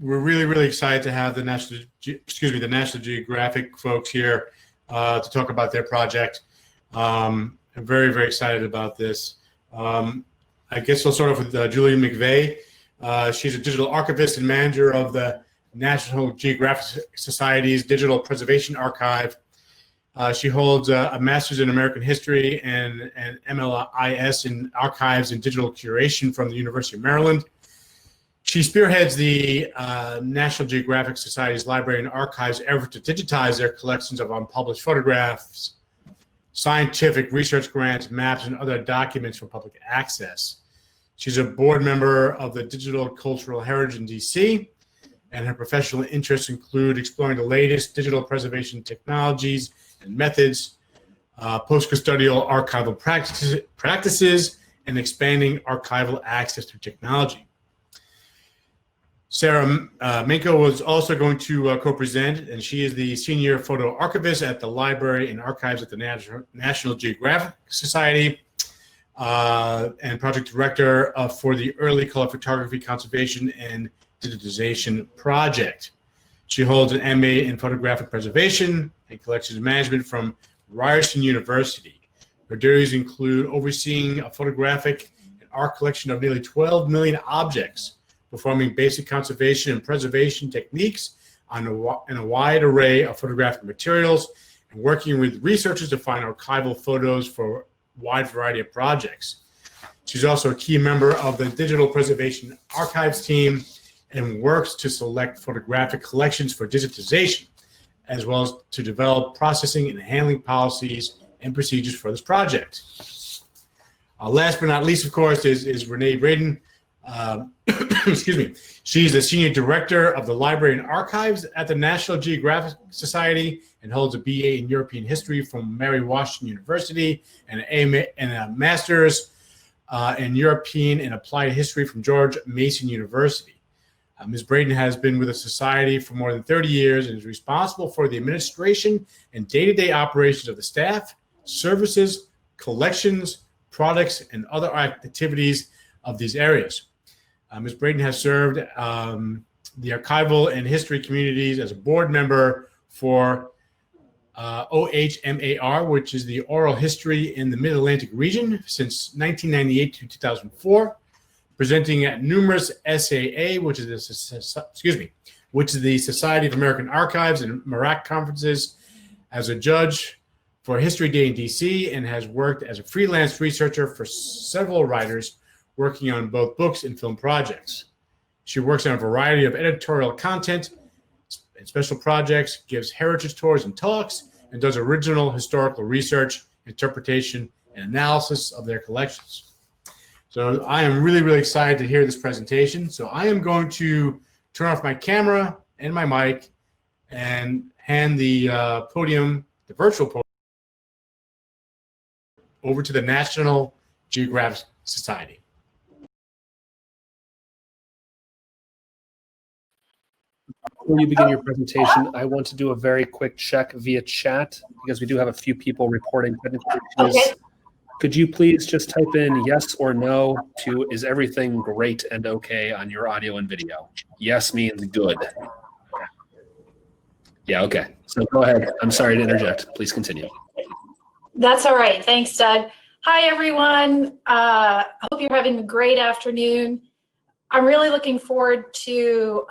we're really excited to have the National Geographic folks here to talk about their project. I'm very excited about this. I guess we'll start off with Julie McVey. She's a digital archivist and manager of the National Geographic Society's Digital Preservation Archive. She holds a master's in American history and an MLIS in archives and digital curation from the University of Maryland. She spearheads the National Geographic Society's Library and Archives effort to digitize their collections of unpublished photographs, scientific research grants, maps, and other documents for public access. She's a board member of the Digital Cultural Heritage in DC, and her professional interests include exploring the latest digital preservation technologies and methods, post-custodial archival practices, and expanding archival access through technology. Sarah Minkow was also going to co-present, and she is the senior photo archivist at the Library and Archives at the National Geographic Society and project director for the Early Color Photography Conservation and Digitization Project. She holds an MA in photographic preservation and collections management from Ryerson University. Her duties include overseeing a photographic and art collection of nearly 12 million objects, performing basic conservation and preservation techniques on a wide array of photographic materials, and working with researchers to find archival photos for a wide variety of projects. She's also a key member of the Digital Preservation Archives team and works to select photographic collections for digitization, as well as to develop processing and handling policies and procedures for this project. Last but not least, of course, is Rene Braden. Excuse me. She's the senior director of the Library and Archives at the National Geographic Society and holds a BA in European History from Mary Washington University and a master's in European and Applied History from George Mason University. Ms. Braden has been with the Society for more than 30 years and is responsible for the administration and day-to-day operations of the staff, services, collections, products, and other activities of these areas. Ms. Braden has served the archival and history communities as a board member for OHMAR, which is the Oral History in the Mid-Atlantic region, since 1998 to 2004, presenting at numerous SAA, which is the Society of American Archives and Marac conferences, as a judge for History Day in DC, and has worked as a freelance researcher for several writers working on both books and film projects. She works on a variety of editorial content and special projects, gives heritage tours and talks, and does original historical research, interpretation, and analysis of their collections. So I am really excited to hear this presentation. So I am going to turn off my camera and my mic and hand the podium, the virtual podium, over to the National Geographic Society. Before you begin your presentation, I want to do a very quick check via chat because we do have a few people reporting technical issues. Okay. Could you please just type in yes or no to is everything great and okay on your audio and video? Yes means good. Yeah, okay. So go ahead. I'm sorry to interject. Please continue. That's all right. Thanks, Doug. Hi, everyone. I hope you're having a great afternoon. I'm really looking forward to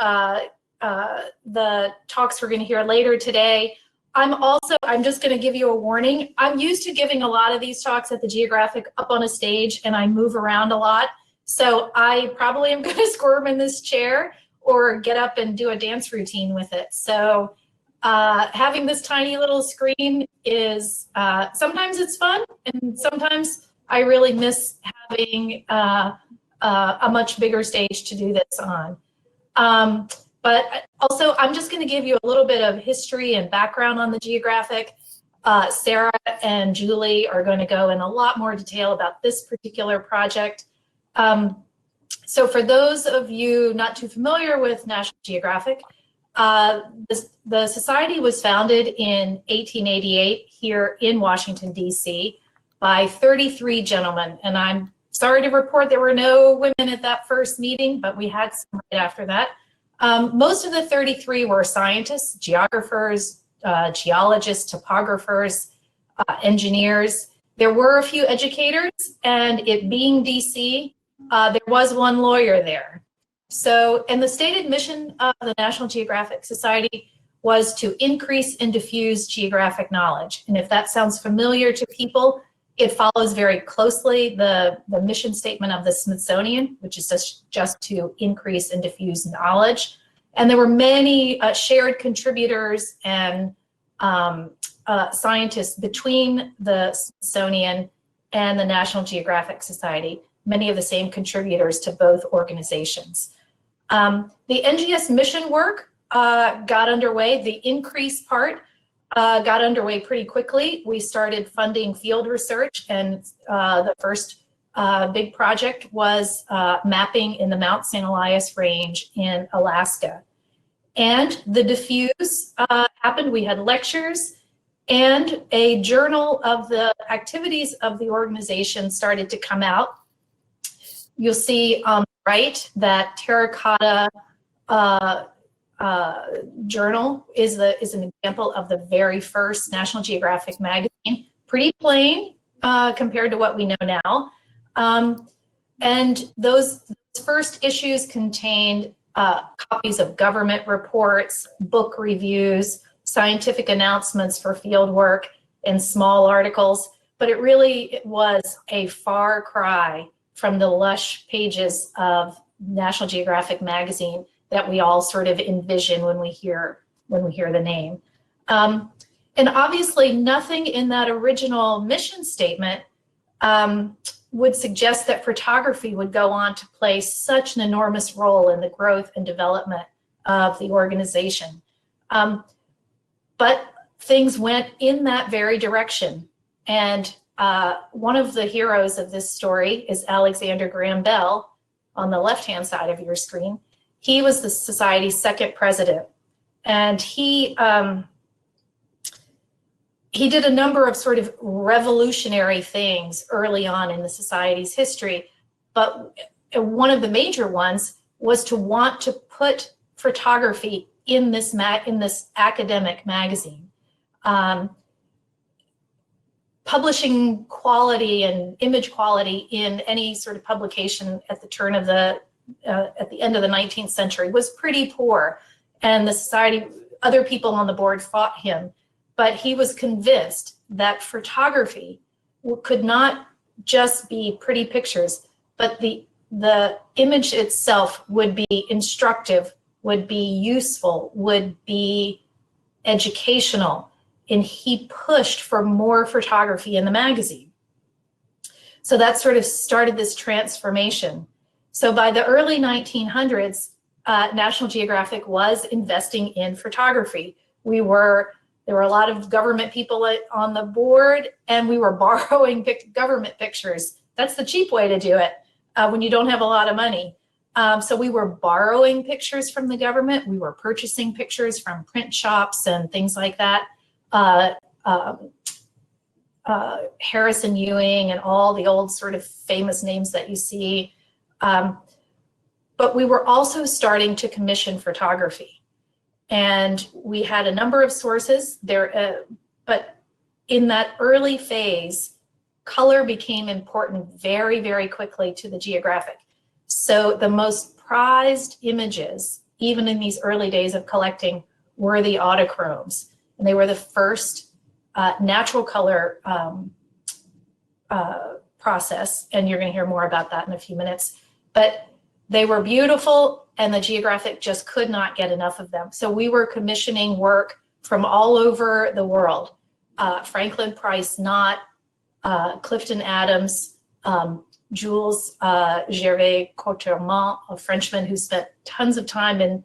the talks we're going to hear later today. I'm just going to give you a warning. I'm used to giving a lot of these talks at the Geographic up on a stage, and I move around a lot. So I probably am going to squirm in this chair or get up and do a dance routine with it. So having this tiny little screen is, sometimes it's fun, and sometimes I really miss having a much bigger stage to do this on. But also, I'm just going to give you a little bit of history and background on the Geographic. Sarah and Julie are going to go in a lot more detail about this particular project. So for those of you not too familiar with National Geographic, the society was founded in 1888 here in Washington, D.C. by 33 gentlemen. And I'm sorry to report there were no women at that first meeting, but we had some right after that. Most of the 33 were scientists, geographers, geologists, topographers, engineers. There were a few educators, and it being DC, there was one lawyer there. So, and the stated mission of the National Geographic Society was to increase and diffuse geographic knowledge. And if that sounds familiar to people, it follows very closely the mission statement of the Smithsonian, which is just to increase and diffuse knowledge. And there were many shared contributors and scientists between the Smithsonian and the National Geographic Society, many of the same contributors to both organizations. The NGS mission work got underway. The increase part got underway pretty quickly. We started funding field research, and the first big project was mapping in the Mount St. Elias Range in Alaska. And the diffuse happened. We had lectures, and a journal of the activities of the organization started to come out. You'll see on the right that terracotta journal is an example of the very first National Geographic magazine. Pretty plain compared to what we know now. And those first issues contained copies of government reports, book reviews, scientific announcements for field work, and small articles. But it really was a far cry from the lush pages of National Geographic magazine that we all sort of envision when we hear the name. And obviously nothing in that original mission statement would suggest that photography would go on to play such an enormous role in the growth and development of the organization. But things went in that very direction. And one of the heroes of this story is Alexander Graham Bell on the left-hand side of your screen. He was the Society's second president, and he did a number of sort of revolutionary things early on in the Society's history, but one of the major ones was to want to put photography in this academic magazine. Publishing quality and image quality in any sort of publication at the turn of at the end of the 19th century was pretty poor, and the Society, other people on the board fought him, but he was convinced that photography could not just be pretty pictures, but the image itself would be instructive, would be useful, would be educational, and he pushed for more photography in the magazine. So that sort of started this transformation. So by the early 1900s, National Geographic was investing in photography. There were a lot of government people on the board, and we were borrowing government pictures. That's the cheap way to do it when you don't have a lot of money. So we were borrowing pictures from the government. We were purchasing pictures from print shops and things like that. Harrison Ewing and all the old sort of famous names that you see. But we were also starting to commission photography. And we had a number of sources there, but in that early phase, color became important very, very quickly to the Geographic. So the most prized images, even in these early days of collecting, were the Autochromes. And they were the first natural color process, and you're going to hear more about that in a few minutes. But they were beautiful, and the Geographic just could not get enough of them. So we were commissioning work from all over the world. Franklin Price Knott, Clifton Adams, Jules Gervais-Cautermont, a Frenchman who spent tons of time in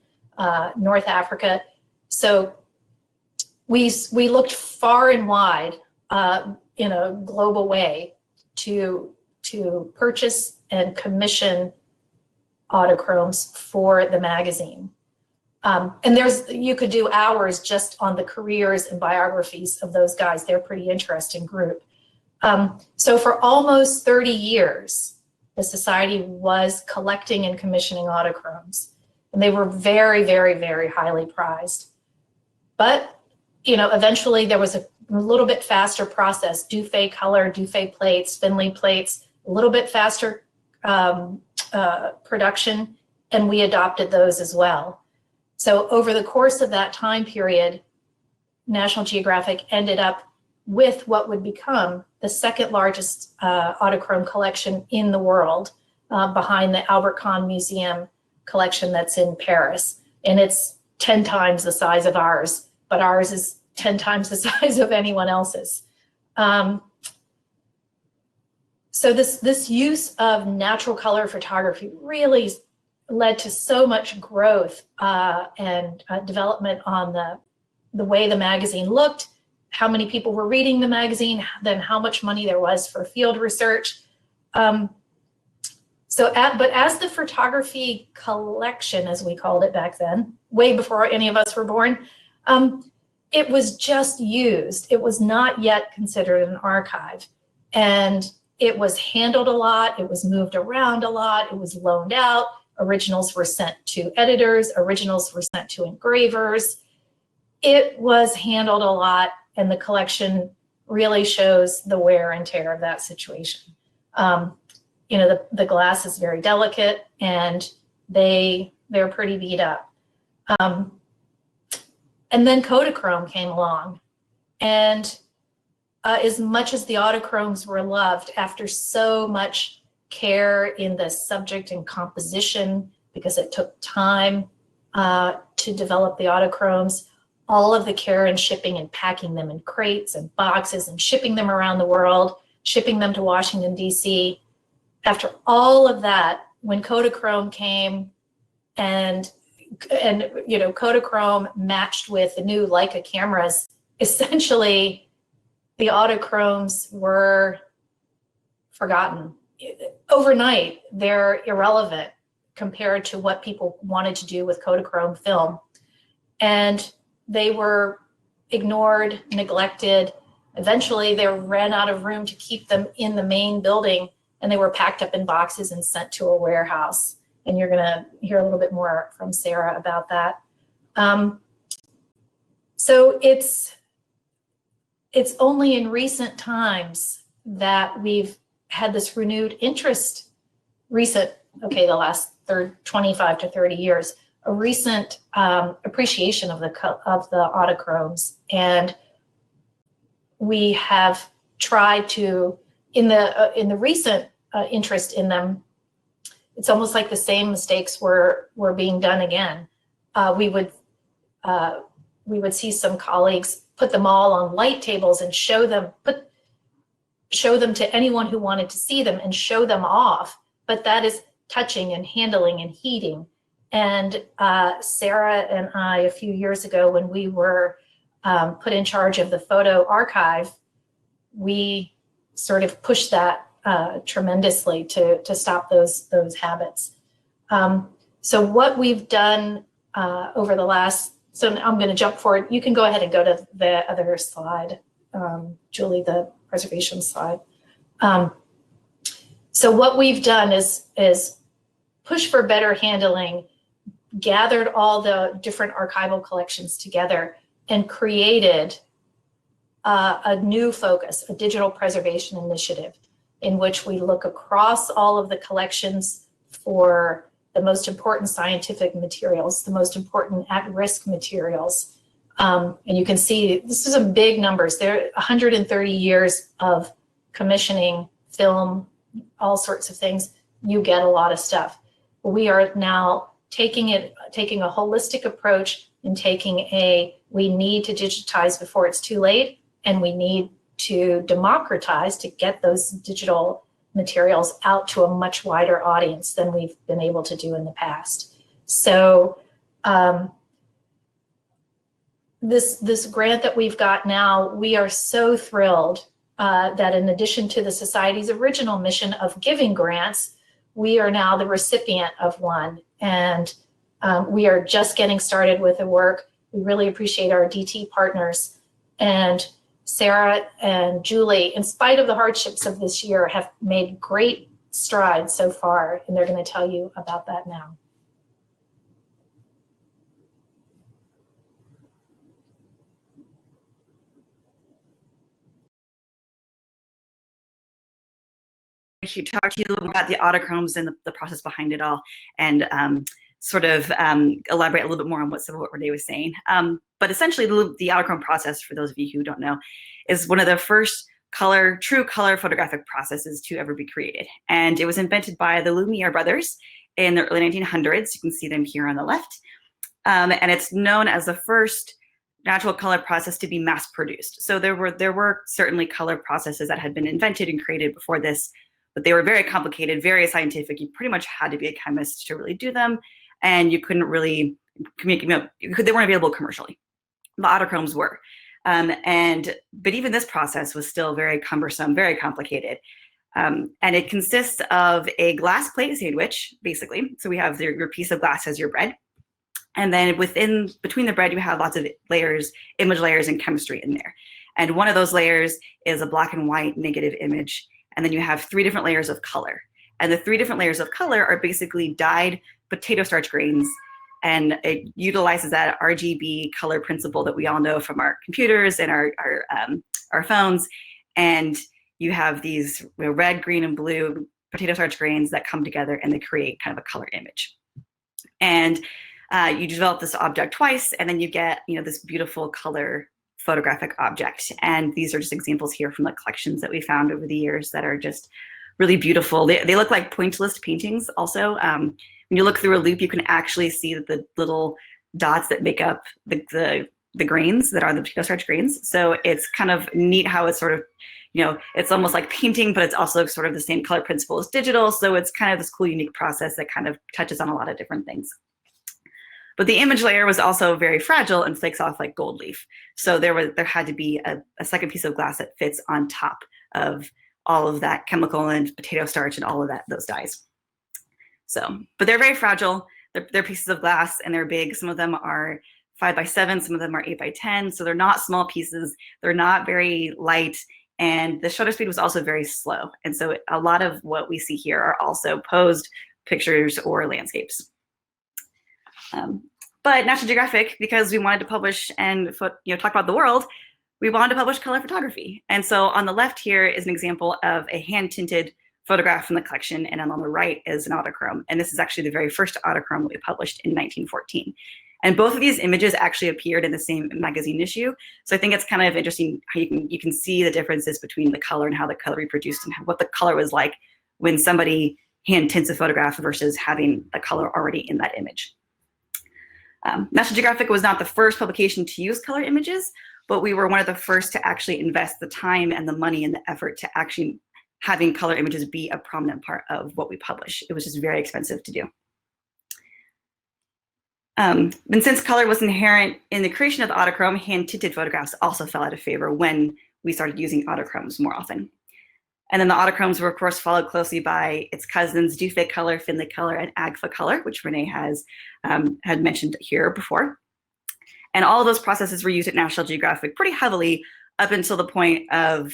North Africa. So we looked far and wide in a global way to purchase and commission Autochromes for the magazine. And you could do hours just on the careers and biographies of those guys. They're a pretty interesting group. So for almost 30 years, the Society was collecting and commissioning Autochromes. and they were very, very, very highly prized. But, eventually there was a little bit faster process. Dufaycolor, Dufay plates, Finlay plates, a little bit faster production, and we adopted those as well. So over the course of that time period, National Geographic ended up with what would become the second largest Autochrome collection in the world, behind the Albert Museum collection that's in Paris. And it's 10 times the size of ours, but ours is 10 times the size of anyone else's. So this use of natural color photography really led to so much growth and development on the way the magazine looked, how many people were reading the magazine, then how much money there was for field research. But as the photography collection, as we called it back then, way before any of us were born, it was just used. It was not yet considered an archive. And it was handled a lot, it was moved around a lot, it was loaned out, originals were sent to editors, originals were sent to engravers. It was handled a lot, and the collection really shows the wear and tear of that situation. The glass is very delicate, and they're pretty beat up. And then Kodachrome came along, and as much as the Autochromes were loved, after so much care in the subject and composition, because it took time to develop the Autochromes, all of the care in shipping and packing them in crates and boxes and shipping them around the world, shipping them to Washington, D.C. After all of that, when Kodachrome came and Kodachrome matched with the new Leica cameras, essentially the Autochromes were forgotten. Overnight, they're irrelevant compared to what people wanted to do with Kodachrome film. And they were ignored, neglected. Eventually, they ran out of room to keep them in the main building, and they were packed up in boxes and sent to a warehouse. And you're going to hear a little bit more from Sarah about that. So it's only in recent times that we've had this renewed interest, the last 25 to 30 years, a recent appreciation of the Autochromes. And we have tried to, in the recent interest in them, it's almost like the same mistakes were being done again. We would see some colleagues put them all on light tables and show them to anyone who wanted to see them and show them off. But that is touching and handling and heating. And Sarah and I, a few years ago, when we were put in charge of the photo archive, we sort of pushed that tremendously to stop those habits. So what we've done over the last, so I'm going to jump forward. You can go ahead and go to the other slide, Julie, the preservation slide. So what we've done is push for better handling, gathered all the different archival collections together, and created a new focus, a digital preservation initiative, in which we look across all of the collections for the most important scientific materials, the most important at-risk materials. And you can see, this is some big numbers. There are 130 years of commissioning, film, all sorts of things. You get a lot of stuff. We are now taking a holistic approach and we need to digitize before it's too late, and we need to democratize to get those digital materials out to a much wider audience than we've been able to do in the past. So this grant that we've got now, we are so thrilled that in addition to the Society's original mission of giving grants, we are now the recipient of one. And we are just getting started with the work. We really appreciate our DT partners. And Sarah and Julie, in spite of the hardships of this year, have made great strides so far, and they're going to tell you about that now. to talk to you a little bit about the Autochromes and the process behind it all, and sort of elaborate a little bit more on what Rene was saying. But essentially, the Autochrome process, for those of you who don't know, is one of the first true color photographic processes to ever be created. And it was invented by the Lumiere brothers in the early 1900s. You can see them here on the left. And it's known as the first natural color process to be mass produced. So there were certainly color processes that had been invented and created before this, but they were very complicated, very scientific. You pretty much had to be a chemist to really do them. And you couldn't really they weren't available commercially. The Autochromes were. But even this process was still very cumbersome, very complicated. And it consists of a glass plate sandwich, basically. So we have your piece of glass as your bread. And then between the bread, you have lots of layers, image layers and chemistry in there. And one of those layers is a black and white negative image. And then you have 3 different layers of color. And the 3 different layers of color are basically dyed potato starch grains. And it utilizes that RGB color principle that we all know from our computers and our phones. And you have these red, green, and blue potato starch grains that come together and they create kind of a color image. And you develop this object twice, and then you get this beautiful color photographic object. And these are just examples here from the collections that we found over the years that are just really beautiful. They look like pointillist paintings also. When you look through a loop, you can actually see the little dots that make up the grains that are the potato starch grains. So it's kind of neat how it's sort of, it's almost like painting, but it's also sort of the same color principle as digital. So it's kind of this cool, unique process that kind of touches on a lot of different things. But the image layer was also very fragile and flakes off like gold leaf. So there had to be a second piece of glass that fits on top of all of that chemical and potato starch and all of those dyes. So, but they're very fragile. They're pieces of glass and they're big. Some of them are 5x7, some of them are 8x10. So they're not small pieces. They're not very light. And the shutter speed was also very slow. And so a lot of what we see here are also posed pictures or landscapes. But National Geographic, because we wanted to publish and talk about the world, we wanted to publish color photography. And so on the left here is an example of a hand-tinted photograph from the collection, and on the right is an Autochrome. And this is actually the very first Autochrome that we published in 1914. And both of these images actually appeared in the same magazine issue. So I think it's kind of interesting how you can see the differences between the color and how the color reproduced and what the color was like when somebody hand tints a photograph versus having the color already in that image. National Geographic was not the first publication to use color images, but we were one of the first to actually invest the time and the money and the effort to actually having color images be a prominent part of what we publish. It was just very expensive to do. And since color was inherent in the creation of the Autochrome, hand-tinted photographs also fell out of favor when we started using Autochromes more often. And then the Autochromes were, of course, followed closely by its cousins, Dufaycolor, Finlaycolor, and Agfachromes, which Rene has had mentioned here before. And all of those processes were used at National Geographic pretty heavily up until the point of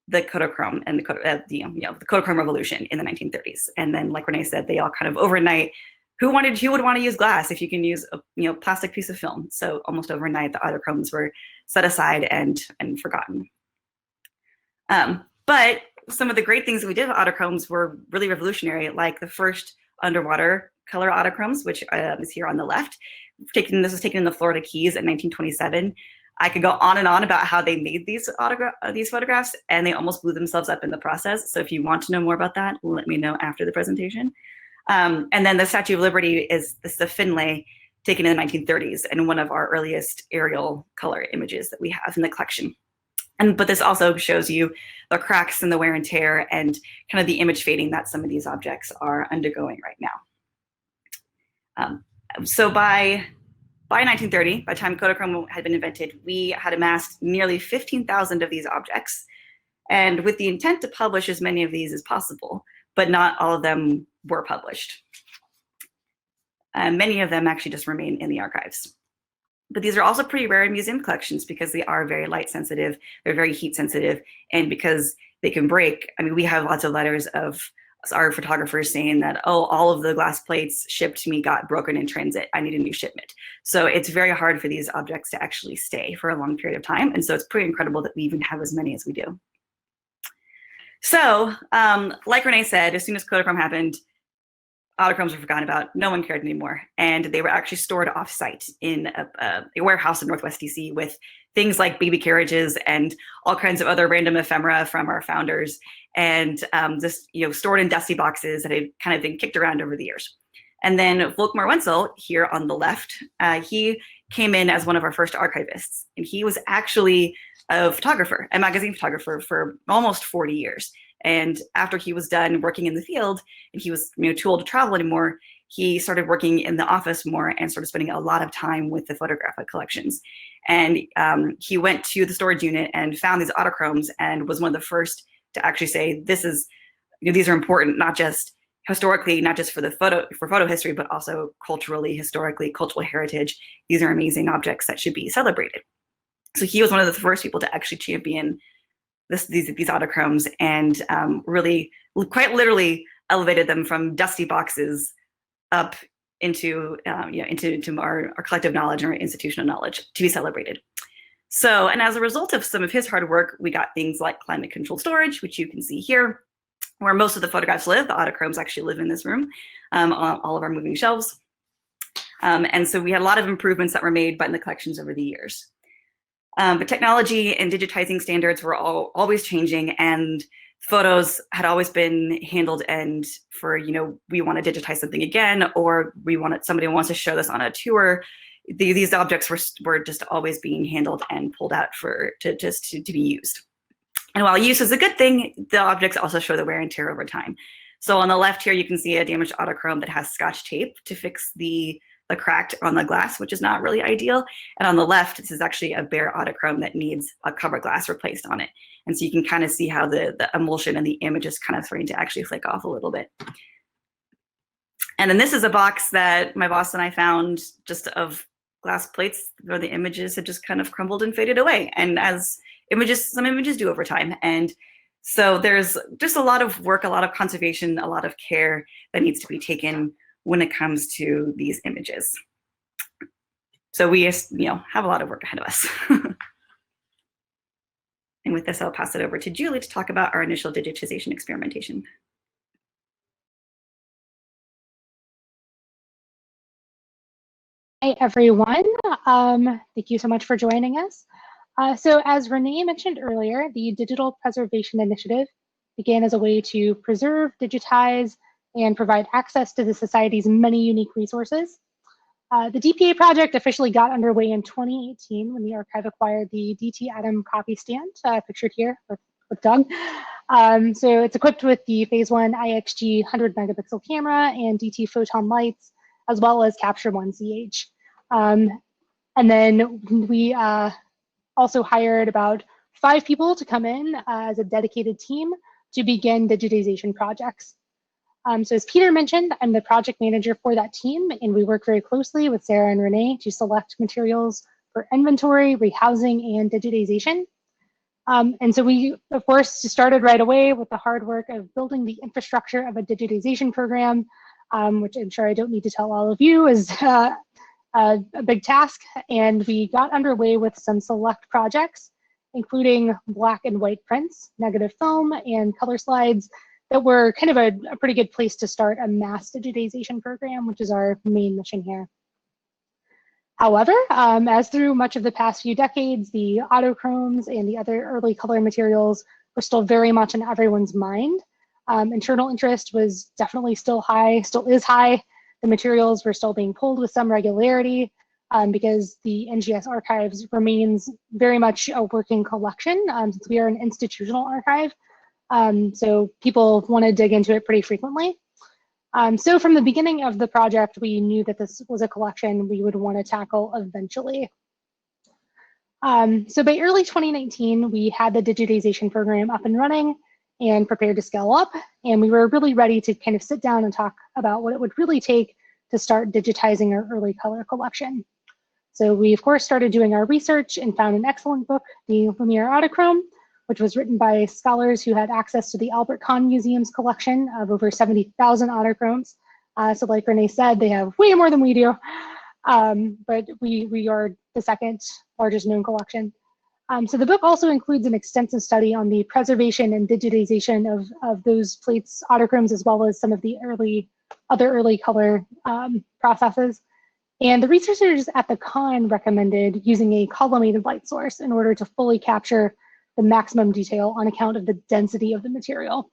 the Kodachrome and the Kodachrome revolution in the 1930s. And then, like Rene said, they all kind of overnight, who would want to use glass if you can use a plastic piece of film? So almost overnight, the Autochromes were set aside and forgotten. But some of the great things that we did with Autochromes were really revolutionary, like the first underwater color Autochromes, which is here on the left. This was taken in the Florida Keys in 1927. I could go on and on about how they made these photographs, and they almost blew themselves up in the process. So if you want to know more about that, let me know after the presentation. And then the Statue of Liberty is the Finlay, taken in the 1930s, and one of our earliest aerial color images that we have in the collection. But this also shows you the cracks and the wear and tear and kind of the image fading that some of these objects are undergoing right now. So by 1930, by the time Kodachrome had been invented, we had amassed nearly 15,000 of these objects, and with the intent to publish as many of these as possible, but not all of them were published. Many of them actually just remain in the archives. But these are also pretty rare in museum collections because they are very light sensitive, they're very heat sensitive, and because they can break. I mean, we have lots of letters of our photographers saying that, oh, all of the glass plates shipped to me got broken in transit, I need a new shipment. So it's very hard for these objects to actually stay for a long period of time. And so it's pretty incredible that we even have as many as we do. So, like Rene said, as soon as Kodachrome happened, Autochromes were forgotten about. No one cared anymore. And they were actually stored off-site in a warehouse in Northwest DC with things like baby carriages and all kinds of other random ephemera from our founders, and just stored in dusty boxes that had kind of been kicked around over the years. And then Volkmar Wenzel, here on the left, he came in as one of our first archivists. And he was actually a photographer, a magazine photographer for almost 40 years. And after he was done working in the field and he was too old to travel anymore, he started working in the office more and started spending a lot of time with the photographic collections. And he went to the storage unit and found these Autochromes and was one of the first to actually say, these are important, not just historically, not just for photo history, but also culturally, historically, cultural heritage. These are amazing objects that should be celebrated. So he was one of the first people to actually champion these Autochromes, and really, quite literally, elevated them from dusty boxes up into our collective knowledge and our institutional knowledge to be celebrated. So, and as a result of some of his hard work, we got things like climate controlled storage, which you can see here, where most of the photographs live. The Autochromes actually live in this room, on all of our moving shelves. And so we had a lot of improvements that were made in the collections over the years. But technology and digitizing standards were always changing, and photos had always been handled and for, we want to digitize something again, or somebody wants to show this on a tour. These objects were just always being handled and pulled out to be used. And while use is a good thing, the objects also show the wear and tear over time. So on the left here, you can see a damaged Autochrome that has Scotch tape to fix the cracked on the glass, which is not really ideal. And on the left, this is actually a bare Autochrome that needs a cover glass replaced on it. And so you can kind of see how the emulsion and the image is kind of starting to actually flick off a little bit. And then this is a box that my boss and I found just of glass plates where the images had just kind of crumbled and faded away. And as some images do over time. And so there's just a lot of work, a lot of conservation, a lot of care that needs to be taken when it comes to these images. So we have a lot of work ahead of us. And with this, I'll pass it over to Julie to talk about our initial digitization experimentation. Hi, everyone. Thank you so much for joining us. So as Rene mentioned earlier, the Digital Preservation Initiative began as a way to preserve, digitize, and provide access to the Society's many unique resources. The DPA project officially got underway in 2018 when the archive acquired the DT Atom copy stand, pictured here with Doug. So it's equipped with the Phase 1 IXG 100 megapixel camera and DT photon lights, as well as Capture 1CH. And then we also hired about 5 people to come in as a dedicated team to begin digitization projects. So as Peter mentioned, I'm the project manager for that team, and we work very closely with Sarah and Rene to select materials for inventory, rehousing, and digitization. And so we, of course, started right away with the hard work of building the infrastructure of a digitization program, which I'm sure I don't need to tell all of you is a big task. And we got underway with some select projects, including black and white prints, negative film, and color slides that were kind of a pretty good place to start a mass digitization program, which is our main mission here. However, as through much of the past few decades, the Autochromes and the other early color materials were still very much in everyone's mind. Internal interest was definitely still high, still is high. The materials were still being pulled with some regularity because the NGS archives remains very much a working collection since we are an institutional archive. So people want to dig into it pretty frequently. So from the beginning of the project, we knew that this was a collection we would want to tackle eventually. So by early 2019, we had the digitization program up and running and prepared to scale up. And we were really ready to kind of sit down and talk about what it would really take to start digitizing our early color collection. So we, of course, started doing our research and found an excellent book, the Lumiere Autochrome, which was written by scholars who had access to the Albert Kahn Museum's collection of over 70,000 Autochromes. So like Rene said, they have way more than we do, but we are the second largest known collection. So the book also includes an extensive study on the preservation and digitization of those plates, Autochromes, as well as some of the other early color processes. And the researchers at the con recommended using a collimated light source in order to fully capture the maximum detail on account of the density of the material.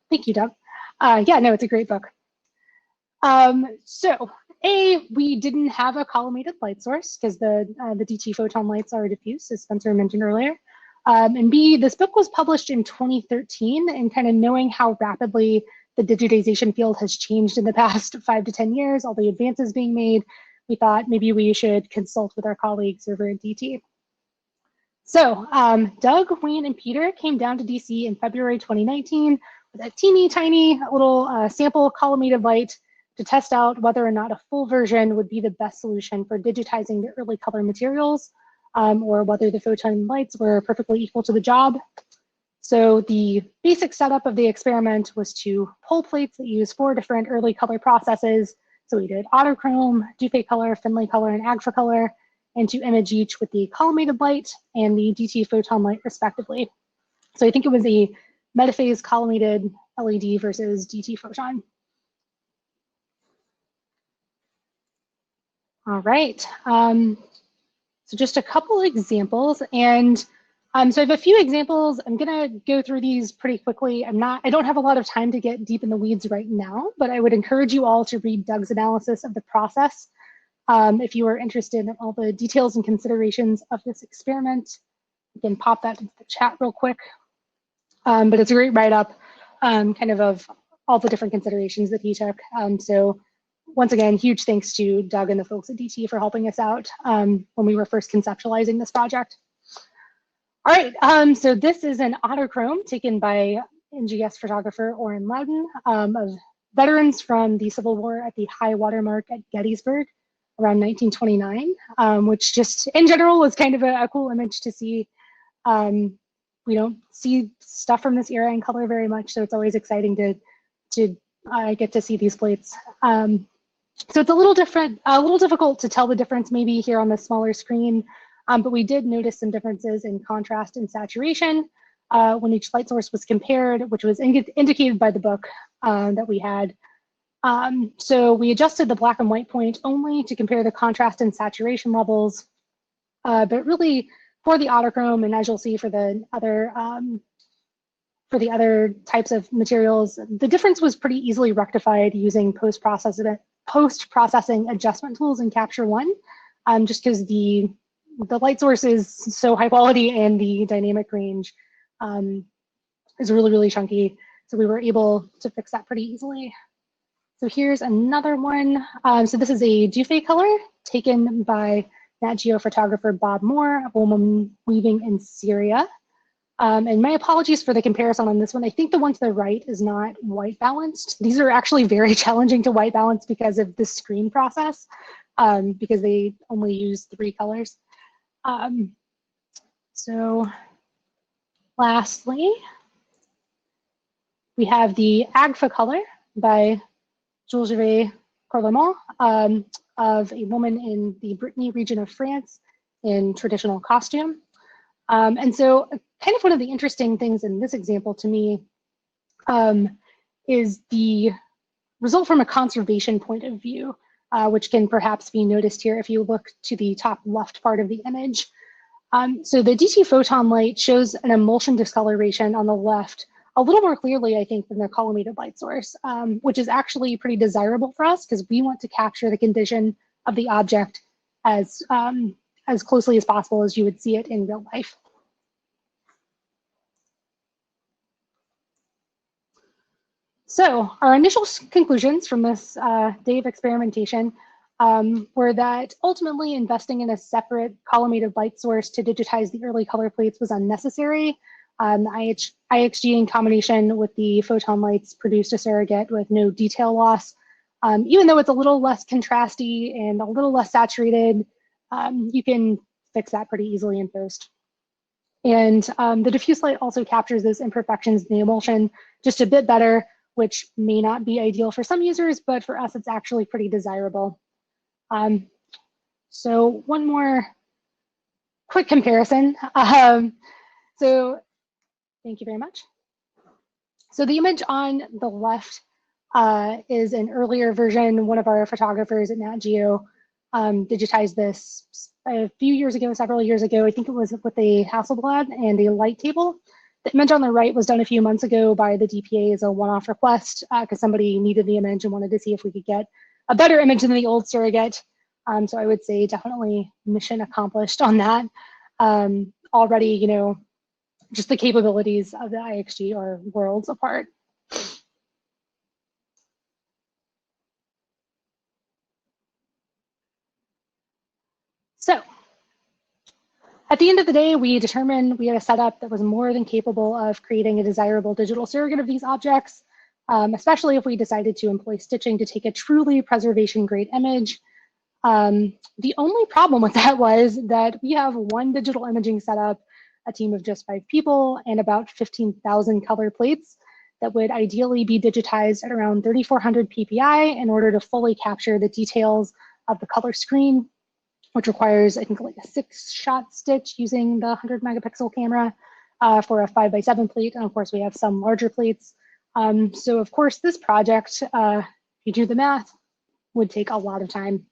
Thank you, Doug. Yeah, no, it's a great book. So we didn't have a collimated light source because the DT photon lights are diffuse, as Spencer mentioned earlier. And B, this book was published in 2013, and kind of knowing how rapidly the digitization field has changed in the past 5 to 10 years, all the advances being made, we thought maybe we should consult with our colleagues over at DT. So Doug, Wayne, and Peter came down to DC in February 2019 with a teeny tiny little sample collimated light to test out whether or not a full version would be the best solution for digitizing the early color materials, or whether the photon lights were perfectly equal to the job. So the basic setup of the experiment was to pull plates that use 4 different early color processes. So we did Autochrome, Dufaycolor, Finlaycolor, and Agfachromes, and to image each with the collimated light and the DT photon light respectively. So I think it was a metaphase collimated LED versus DT photon. All right, so just a couple examples, and so I have a few examples. I'm gonna go through these pretty quickly. I don't have a lot of time to get deep in the weeds right now, but I would encourage you all to read Doug's analysis of the process if you are interested in all the details and considerations of this experiment. You can pop that into the chat real quick, but it's a great write-up kind of all the different considerations that he took. So once again, huge thanks to Doug and the folks at DT for helping us out when we were first conceptualizing this project. All right, so this is an Autochrome taken by NGS photographer Orrin Loudon of veterans from the Civil War at the high watermark at Gettysburg around 1929, which just in general was kind of a cool image to see. We don't see stuff from this era in color very much, so it's always exciting to get to see these plates. So it's a little different, a little difficult to tell the difference maybe here on the smaller screen, but we did notice some differences in contrast and saturation when each light source was compared, which was indicated by the book that we had. So we adjusted the black and white point only to compare the contrast and saturation levels, but really for the Autochrome, and as you'll see for the other types of materials, the difference was pretty easily rectified using post-processing adjustment tools in Capture One, just because the light source is so high quality and the dynamic range is really, really chunky. So we were able to fix that pretty easily. So here's another one. So this is a Dufaycolor taken by Nat Geo photographer Bob Moore, a woman weaving in Syria. And my apologies for the comparison on this one. I think the one to the right is not white balanced. These are actually very challenging to white balance because of the screen process, because they only use 3 colors. So lastly, we have the Agfachromes by Jules Corlemont, of a woman in the Brittany region of France in traditional costume. And so kind of one of the interesting things in this example to me is the result from a conservation point of view, which can perhaps be noticed here if you look to the top left part of the image. So the DT photon light shows an emulsion discoloration on the left a little more clearly, I think, than the collimated light source, which is actually pretty desirable for us because we want to capture the condition of the object as closely as possible as you would see it in real life. So our initial conclusions from this day of experimentation were that ultimately investing in a separate collimated light source to digitize the early color plates was unnecessary. The IHG in combination with the photon lights produced a surrogate with no detail loss. Even though it's a little less contrasty and a little less saturated, you can fix that pretty easily in post. And the diffuse light also captures those imperfections in the emulsion just a bit better, which may not be ideal for some users, but for us, it's actually pretty desirable. So one more quick comparison. So thank you very much. So the image on the left is an earlier version. One of our photographers at Nat Geo digitized this a few years ago, several years ago. I think it was with a Hasselblad and a light table. The image on the right was done a few months ago by the DPA as a one-off request because somebody needed the image and wanted to see if we could get a better image than the old surrogate. So I would say definitely mission accomplished on that. Already, you know, just the capabilities of the IXG are worlds apart. So at the end of the day, we determined we had a setup that was more than capable of creating a desirable digital surrogate of these objects, especially if we decided to employ stitching to take a truly preservation-grade image. The only problem with that was that we have one digital imaging setup, a team of just 5 people, and about 15,000 color plates that would ideally be digitized at around 3,400 PPI in order to fully capture the details of the color screen, which requires, I think, like a 6-shot stitch using the 100 megapixel camera for a 5x7 plate. And of course, we have some larger plates. So of course, this project, if you do the math, would take a lot of time.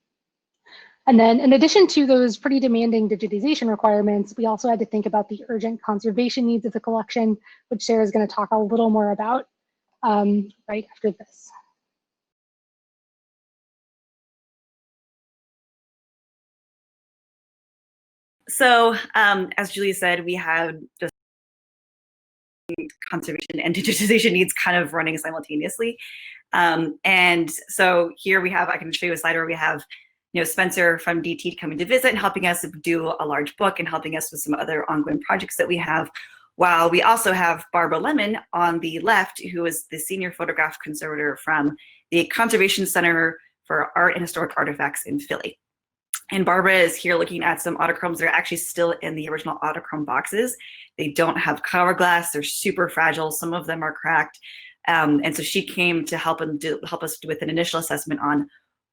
And then in addition to those pretty demanding digitization requirements, we also had to think about the urgent conservation needs of the collection, which Sarah's going to talk a little more about right after this. So as Julie said, we have just conservation and digitization needs kind of running simultaneously. And so here we have, I can show you a slide where we have, you know, Spencer from DT coming to visit and helping us do a large book and helping us with some other ongoing projects that we have. While we also have Barbara Lemon on the left, who is the senior photograph conservator from the Conservation Center for Art and Historic Artifacts in Philly. And Barbara is here looking at some Autochromes that are actually still in the original Autochrome boxes. They don't have cover glass, they're super fragile, some of them are cracked. And so she came to help us with an initial assessment on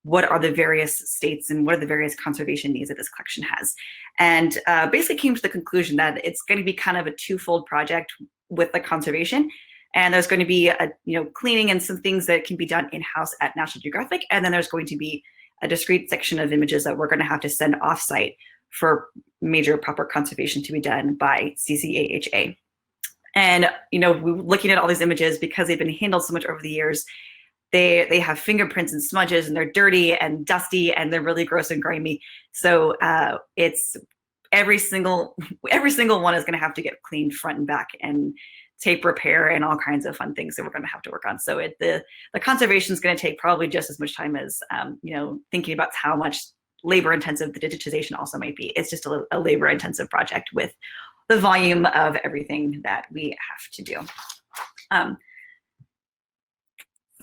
what are the various states and what are the various conservation needs that this collection has. And basically came to the conclusion that it's going to be kind of a twofold project with the conservation. And there's going to be a, you know, cleaning and some things that can be done in-house at National Geographic. And then there's going to be a discrete section of images that we're going to have to send off-site for major proper conservation to be done by CCAHA. And, you know, looking at all these images, because they've been handled so much over the years, they have fingerprints and smudges and they're dirty and dusty and they're really gross and grimy. So it's every single one is going to have to get cleaned front and back and tape repair and all kinds of fun things that we're going to have to work on. So the conservation is going to take probably just as much time as you know, thinking about how much labor intensive the digitization also might be. It's just a labor intensive project with the volume of everything that we have to do.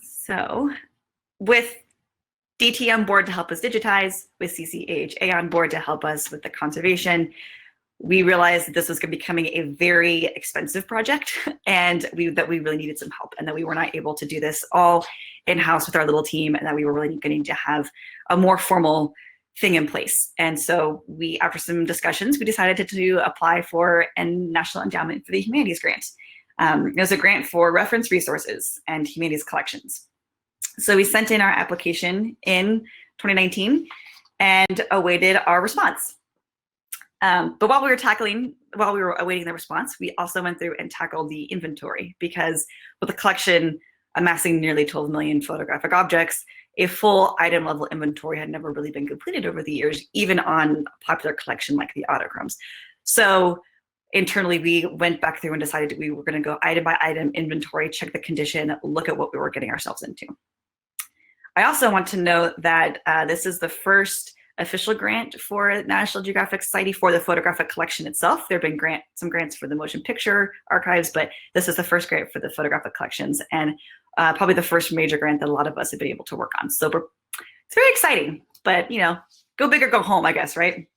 So with DT on board to help us digitize, with CCAHA on board to help us with the conservation, we realized that this was becoming a very expensive project and that we really needed some help and that we were not able to do this all in-house with our little team and that we were really going to have a more formal thing in place. And so we, after some discussions, we decided to apply for a National Endowment for the Humanities grant. It was a grant for reference resources and humanities collections. So we sent in our application in 2019 and awaited our response. But while we were awaiting the response, we also went through and tackled the inventory because with the collection amassing nearly 12 million photographic objects, a full item level inventory had never really been completed over the years, even on a popular collection like the Autochromes. So internally, we went back through and decided we were going to go item by item inventory, check the condition, look at what we were getting ourselves into. I also want to note that this is the first official grant for National Geographic Society for the photographic collection itself. There have been some grants for the motion picture archives, but this is the first grant for the photographic collections and probably the first major grant that a lot of us have been able to work on. So it's very exciting, but you know, go big or go home, I guess, right?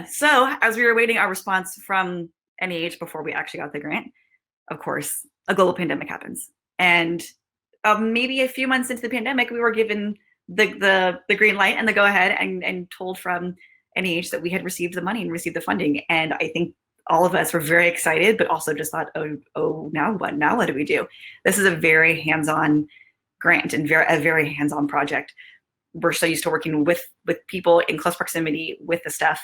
So as we were waiting our response from NEH before we actually got the grant, of course, a global pandemic happens. And maybe a few months into the pandemic, we were given the green light and the go ahead and told from NEH that we had received the money and received the funding. And I think all of us were very excited, but also just thought, oh, now what? Now what do we do? This is a very hands-on grant and a very hands-on project. We're so used to working with people in close proximity with the stuff.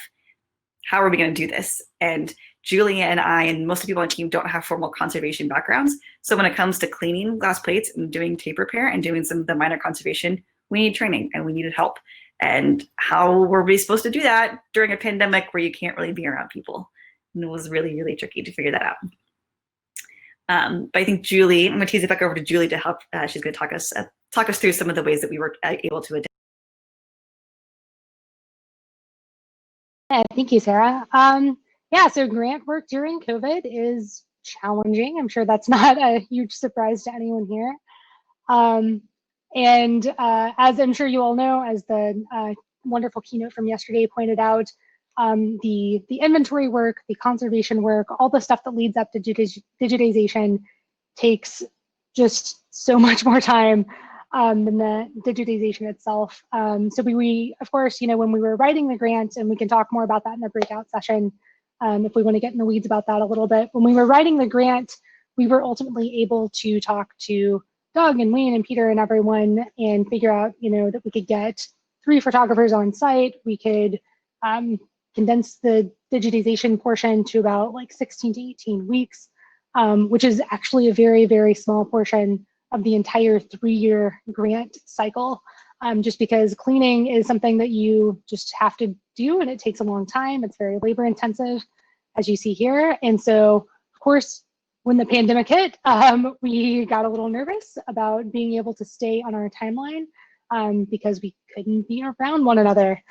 How are we going to do this? And Julia and I and most of the people on the team don't have formal conservation backgrounds. So when it comes to cleaning glass plates and doing tape repair and doing some of the minor conservation, we need training and we needed help. And how were we supposed to do that during a pandemic where you can't really be around people? And it was really, really tricky to figure that out. But I think Julie, I'm going to tease it back over to Julie to help. She's going to talk us through some of the ways that we were able to adapt. Thank you, Sarah. Yeah, so grant work during COVID is challenging. I'm sure that's not a huge surprise to anyone here. And as I'm sure you all know, as the wonderful keynote from yesterday pointed out, the inventory work, the conservation work, all the stuff that leads up to digitization takes just so much more time than the digitization itself. So we, of course, when we were writing the grant, and we can talk more about that in a breakout session if we want to get in the weeds about that a little bit. When we were writing the grant, we were ultimately able to talk to Doug and Wayne and Peter and everyone and figure out, that we could get 3 photographers on site. We could condense the digitization portion to about like 16 to 18 weeks, which is actually a very, very small portion of the entire 3-year grant cycle, just because cleaning is something that you just have to do and it takes a long time. It's very labor intensive, as you see here. And so, of course, when the pandemic hit, we got a little nervous about being able to stay on our timeline because we couldn't be around one another.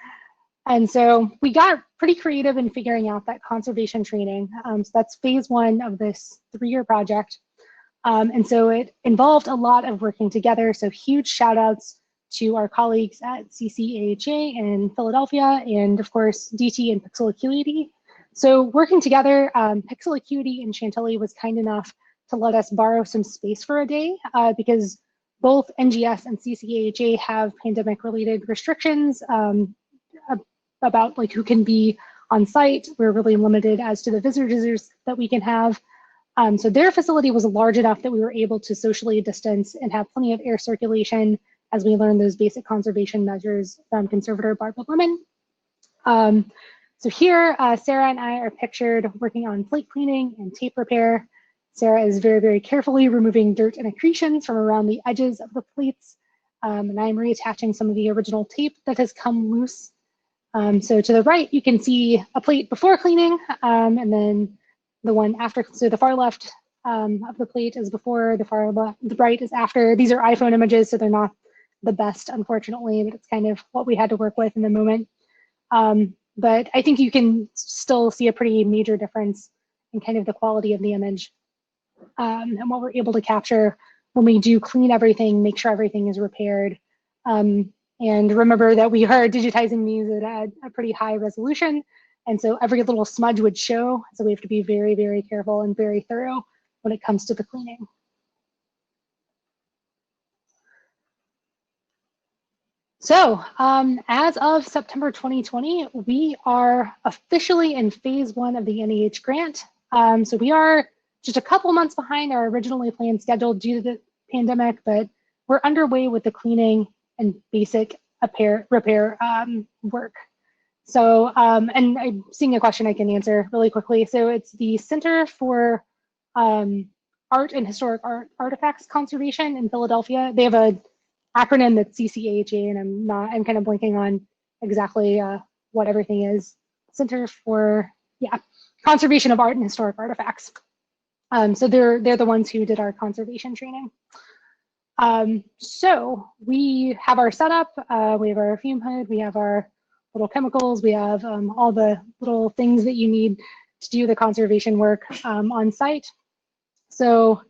And so we got pretty creative in figuring out that conservation training. So that's phase 1 of this 3-year project. And so it involved a lot of working together. So huge shout outs to our colleagues at CCAHA in Philadelphia, and of course, DT and Pixel Acuity. So working together, Pixel Acuity and Chantilly was kind enough to let us borrow some space for a day because both NGS and CCAHA have pandemic related restrictions about like who can be on site. We're really limited as to the visitors that we can have. So their facility was large enough that we were able to socially distance and have plenty of air circulation as we learned those basic conservation measures from conservator Barbara Lemon. So here, Sarah and I are pictured working on plate cleaning and tape repair. Sarah is very, very carefully removing dirt and accretions from around the edges of the plates. And I'm reattaching some of the original tape that has come loose. So to the right, you can see a plate before cleaning, and then the one after. So the far left of the plate is before, the right is after. These are iPhone images, so they're not the best, unfortunately, but it's kind of what we had to work with in the moment. But I think you can still see a pretty major difference in kind of the quality of the image and what we're able to capture when we do clean everything, make sure everything is repaired. And remember that we are digitizing these at a pretty high resolution. And so every little smudge would show. So we have to be very, very careful and very thorough when it comes to the cleaning. So as of September 2020, we are officially in phase 1 of the NEH grant. So we are just a couple months behind our originally planned schedule due to the pandemic, but we're underway with the cleaning and basic repair work. So, and I'm seeing a question I can answer really quickly. So it's the Center for Art and Historic Artifacts Conservation in Philadelphia. They have a acronym that's CCAHA, and I'm kind of blanking on exactly what everything is. Center for, Conservation of Art and Historic Artifacts. So they're the ones who did our conservation training. So we have our setup, we have our fume hood, we have our little chemicals, we have all the little things that you need to do the conservation work on site. So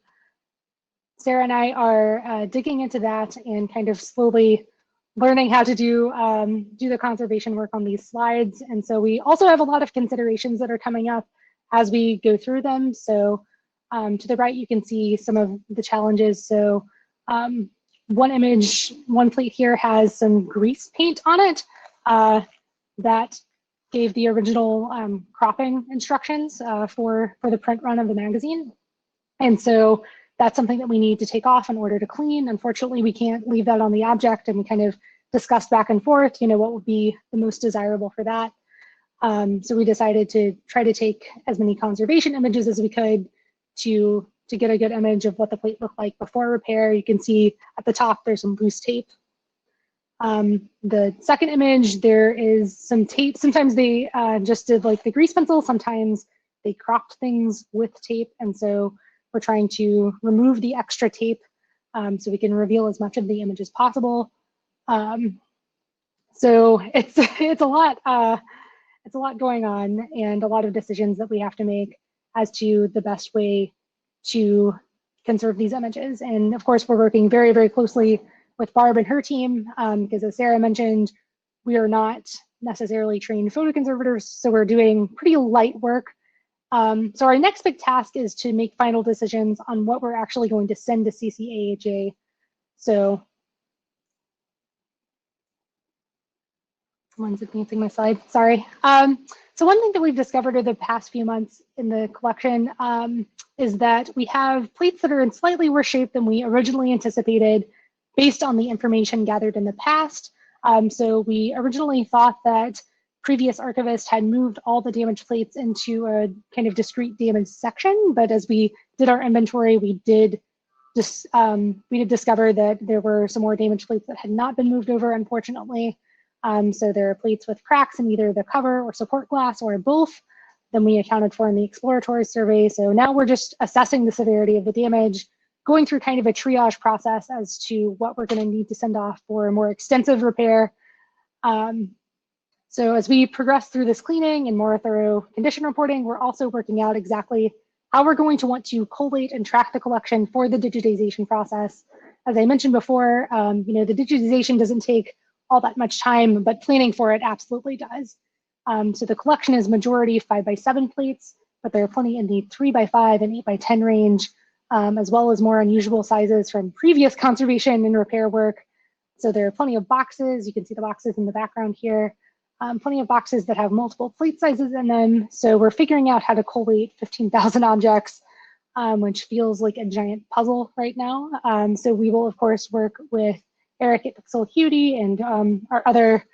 Sarah and I are digging into that and kind of slowly learning how to do the conservation work on these slides. And so we also have a lot of considerations that are coming up as we go through them. So to the right, you can see some of the challenges. So one image, one plate here has some grease paint on it that gave the original cropping instructions for the print run of the magazine. And so that's something that we need to take off in order to clean. Unfortunately, we can't leave that on the object, and we kind of discussed back and forth, what would be the most desirable for that. So we decided to try to take as many conservation images as we could to get a good image of what the plate looked like before repair. You can see at the top there's some loose tape. The second image, there is some tape. Sometimes they just did like the grease pencil. Sometimes they cropped things with tape. And so we're trying to remove the extra tape so we can reveal as much of the image as possible. So it's a lot. It's a lot going on and a lot of decisions that we have to make as to the best way to conserve these images. And of course, we're working very, very closely with Barb and her team, because as Sarah mentioned, we are not necessarily trained photo conservators, so we're doing pretty light work. So our next big task is to make final decisions on what we're actually going to send to CCAHA. So someone's advancing my slide, sorry. So one thing that we've discovered over the past few months in the collection is that we have plates that are in slightly worse shape than we originally anticipated based on the information gathered in the past. So we originally thought that previous archivists had moved all the damaged plates into a kind of discrete damage section, but as we did our inventory, we did discover that there were some more damaged plates that had not been moved over, unfortunately. So there are plates with cracks in either the cover or support glass or both than we accounted for in the exploratory survey. So now we're just assessing the severity of the damage, going through kind of a triage process as to what we're going to need to send off for a more extensive repair. So as we progress through this cleaning and more thorough condition reporting, we're also working out exactly how we're going to want to collate and track the collection for the digitization process. As I mentioned before, the digitization doesn't take all that much time, but planning for it absolutely does. So the collection is majority 5x7 plates, but there are plenty in the 3x5 and 8x10 range, as well as more unusual sizes from previous conservation and repair work. So there are plenty of boxes. You can see the boxes in the background here. Plenty of boxes that have multiple plate sizes in them. So we're figuring out how to collate 15,000 objects, which feels like a giant puzzle right now. So we will, of course, work with Eric at Pixel Acuity and our other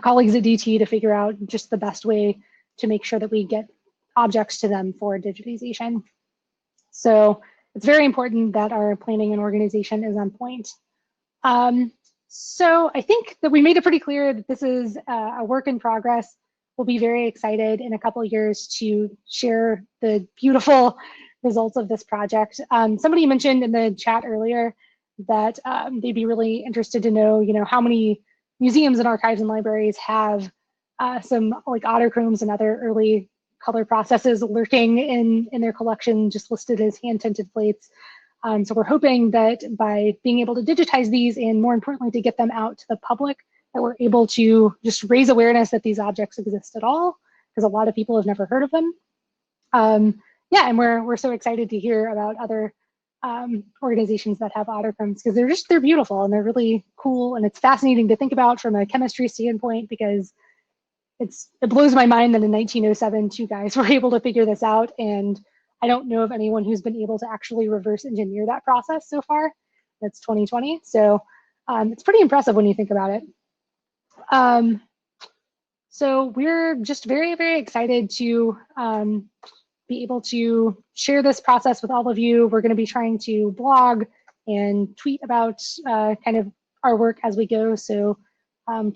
colleagues at DT to figure out just the best way to make sure that we get objects to them for digitization. So it's very important that our planning and organization is on point. So I think that we made it pretty clear that this is a work in progress. We'll be very excited in a couple of years to share the beautiful results of this project. Somebody mentioned in the chat earlier that they'd be really interested to know, how many museums and archives and libraries have some like Autochromes and other early color processes lurking in their collection, just listed as hand-tinted plates. So we're hoping that by being able to digitize these and more importantly, to get them out to the public, that we're able to just raise awareness that these objects exist at all, because a lot of people have never heard of them. Yeah, and we're so excited to hear about other organizations that have Autochromes, because they're beautiful and they're really cool, and it's fascinating to think about from a chemistry standpoint, because it blows my mind that in 1907 two guys were able to figure this out, and I don't know of anyone who's been able to actually reverse engineer that process so far. That's 2020, so it's pretty impressive when you think about it. So we're just very, very excited to be able to share this process with all of you. We're going to be trying to blog and tweet about kind of our work as we go. So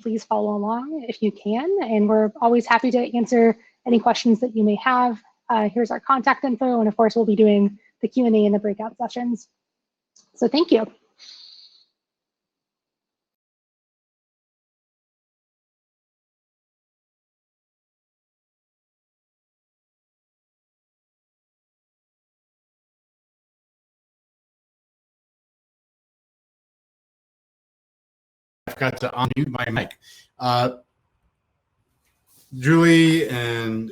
please follow along if you can. And we're always happy to answer any questions that you may have. Here's our contact info. And of course, we'll be doing the Q&A in the breakout sessions. So thank you. I forgot to unmute my mic. Julie and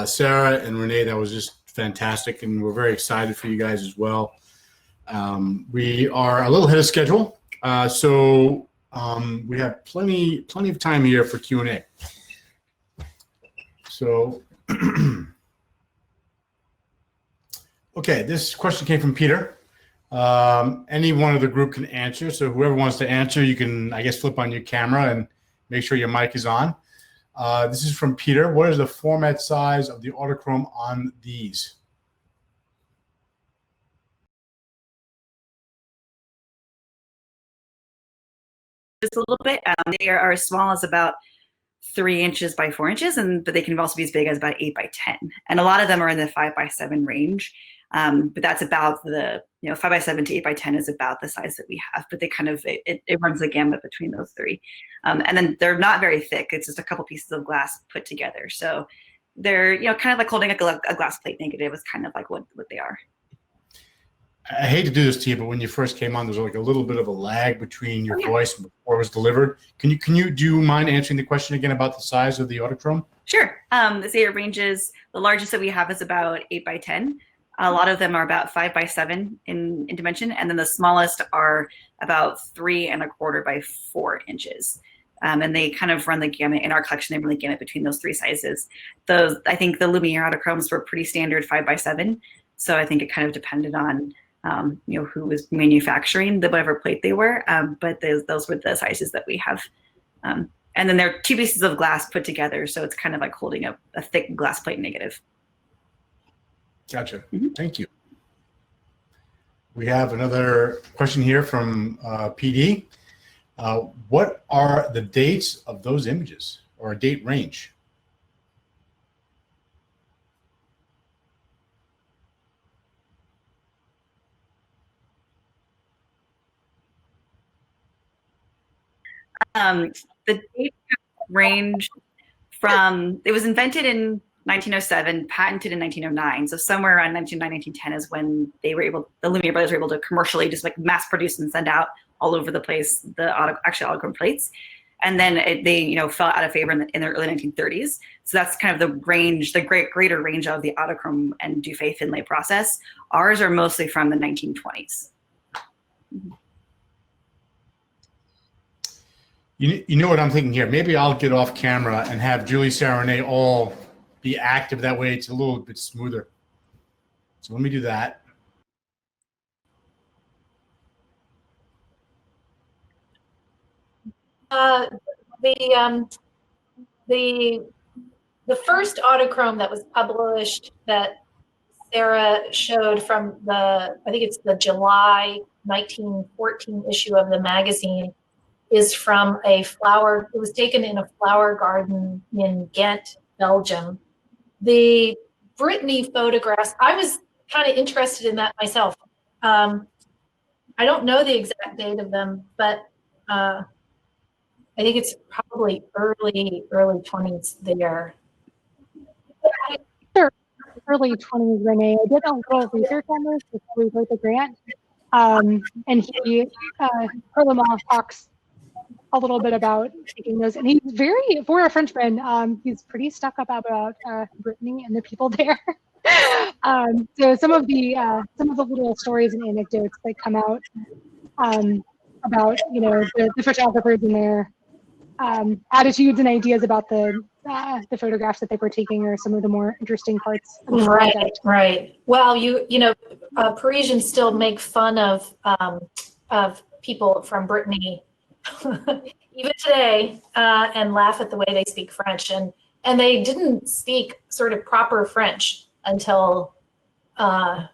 Sarah and Renee, that was just fantastic, and we're very excited for you guys as well. We are a little ahead of schedule, so We have plenty of time here for Q&A. So, okay, this question came from Peter. Any one of the group can answer. So whoever wants to answer, you can, I guess, flip on your camera and make sure your mic is on. This is from Peter. What is the format size of the Autochrome on these? Just a little bit. They are as small as about 3 inches by 4 inches, but they can also be as big as about 8 by 10. And a lot of them are in the 5 by 7 range. But that's about 5 by 7 to 8 by 10 is about the size that we have. But they kind of, it runs the gamut between those three. And then they're not very thick. It's just a couple pieces of glass put together. So they're, kind of like holding a glass plate negative is kind of like what they are. I hate to do this to you, but when you first came on, there was like a little bit of a lag between your voice and before it was delivered. Do you mind answering the question again about the size of the Autochrome? Sure. It ranges. The largest that we have is about 8 by 10. A lot of them are about 5 by 7 in dimension, and then the smallest are about 3 1/4 by 4 inches. And they kind of run the gamut in our collection. They run the gamut between those three sizes. I think the Lumiere Autochromes were pretty standard 5 by 7. So I think it kind of depended on who was manufacturing whatever plate they were. But those were the sizes that we have. And then they're 2 pieces of glass put together. So it's kind of like holding a thick glass plate negative. Gotcha. Mm-hmm. Thank you. We have another question here from PD. What are the dates of those images, or a date range? The date range from, it was invented in 1907, patented in 1909. So somewhere around 1909, 1910 is when the Lumiere brothers were able to commercially just like mass produce and send out all over the place the actual Autochrome plates. And then they fell out of favor in the early 1930s. So that's kind of the range, the greater range of the Autochrome and Dufay Finlay process. Ours are mostly from the 1920s. You know what I'm thinking here? Maybe I'll get off camera and have Julie, Sarah, Rene all be active. That way it's a little bit smoother. So let me do that. The first Autochrome that was published that Sarah showed from I think it's the July 1914 issue of the magazine, is from it was taken in a flower garden in Ghent, Belgium. The Brittany photographs, I was kind of interested in that myself. I don't know the exact date of them, but I think it's probably early 20s there. Sure, early 20s, Rene. I did a little research on this before we wrote the grant. And Perlemont talks a little bit about taking those, and he's for a Frenchman, he's pretty stuck up about Brittany and the people there. So some of the little stories and anecdotes that come out about the photographers and their attitudes and ideas about the photographs that they were taking are some of the more interesting parts of the project. Right. Well, Parisians still make fun of people from Brittany even today, and laugh at the way they speak French, and they didn't speak sort of proper French until some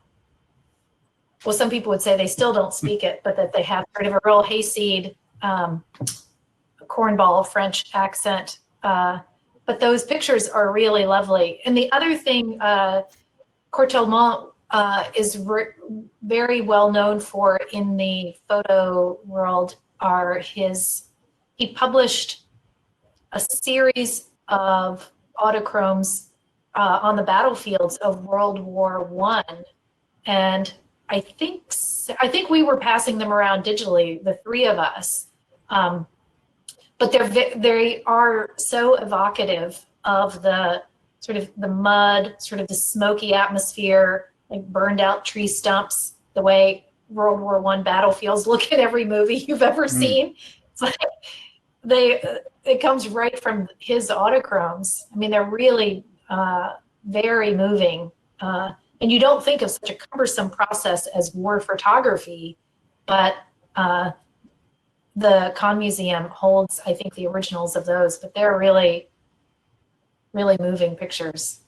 people would say they still don't speak it, but that they have sort of a real hayseed cornball French accent. But those pictures are really lovely. And the other thing, Courtelmont is very well known for in the photo world he published a series of Autochromes on the battlefields of World War I. And I think we were passing them around digitally, the three of us. But they are so evocative of the sort of the mud, sort of the smoky atmosphere, like burned out tree stumps, the way World War I battlefields look in every movie you've ever seen. It's like it comes right from his Autochromes. I mean, they're really very moving. And you don't think of such a cumbersome process as war photography, but the Con Museum holds, I think, the originals of those, but they're really, really moving pictures.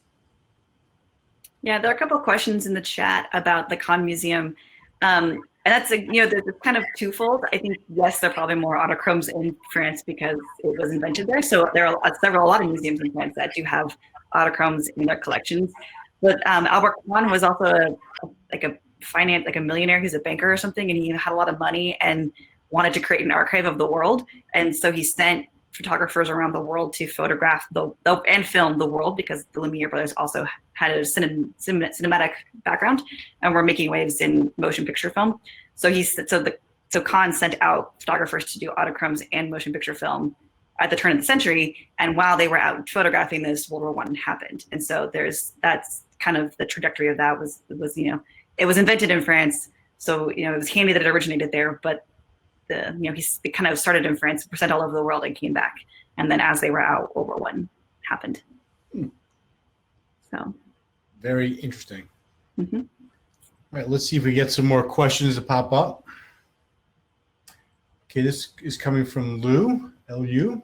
Yeah, there are a couple of questions in the chat about the Con Museum. And that's, there's kind of twofold. I think, yes, there are probably more Autochromes in France because it was invented there. So there are a lot of museums in France that do have Autochromes in their collections. But Albert Kahn was also a millionaire. He's a banker or something, and he had a lot of money and wanted to create an archive of the world. And so he sent photographers around the world to photograph and film the world, because the Lumiere brothers also had a cinematic background and were making waves in motion picture film. So Kahn sent out photographers to do Autochromes and motion picture film at the turn of the century. And while they were out photographing this, World War I happened. And so that's kind of the trajectory of that was it was invented in France. So, it was handy that it originated there, but it kind of started in France, sent all over the world and came back. And then as they were out, World War I happened. So. Very interesting. Mm-hmm. All right, let's see if we get some more questions to pop up. Okay, this is coming from Lou, L-U.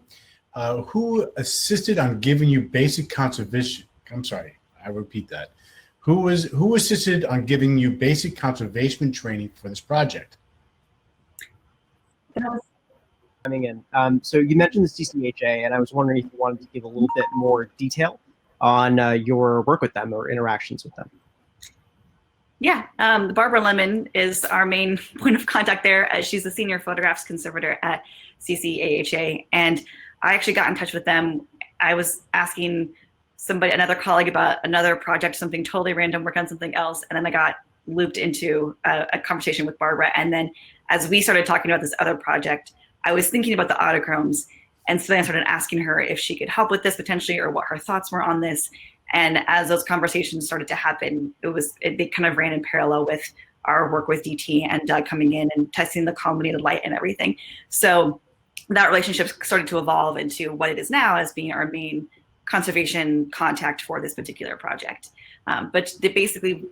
Who assisted on giving you basic conservation? I'm sorry, I repeat that. Who assisted on giving you basic conservation training for this project? Coming in. So you mentioned the CCAHA, and I was wondering if you wanted to give a little bit more detail on your work with them or interactions with them. Yeah, Barbara Lemon is our main point of contact there. She's the senior photographs conservator at CCAHA, and I actually got in touch with them. I was asking another colleague about another project, something totally random, work on something else, and then I got looped into a conversation with Barbara. And then as we started talking about this other project, I was thinking about the Autochromes, and so then I started asking her if she could help with this potentially, or what her thoughts were on this. And as those conversations started to happen, they kind of ran in parallel with our work with DT and Doug coming in and testing the collimated light and everything. So that relationship started to evolve into what it is now as being our main conservation contact for this particular project. But basically,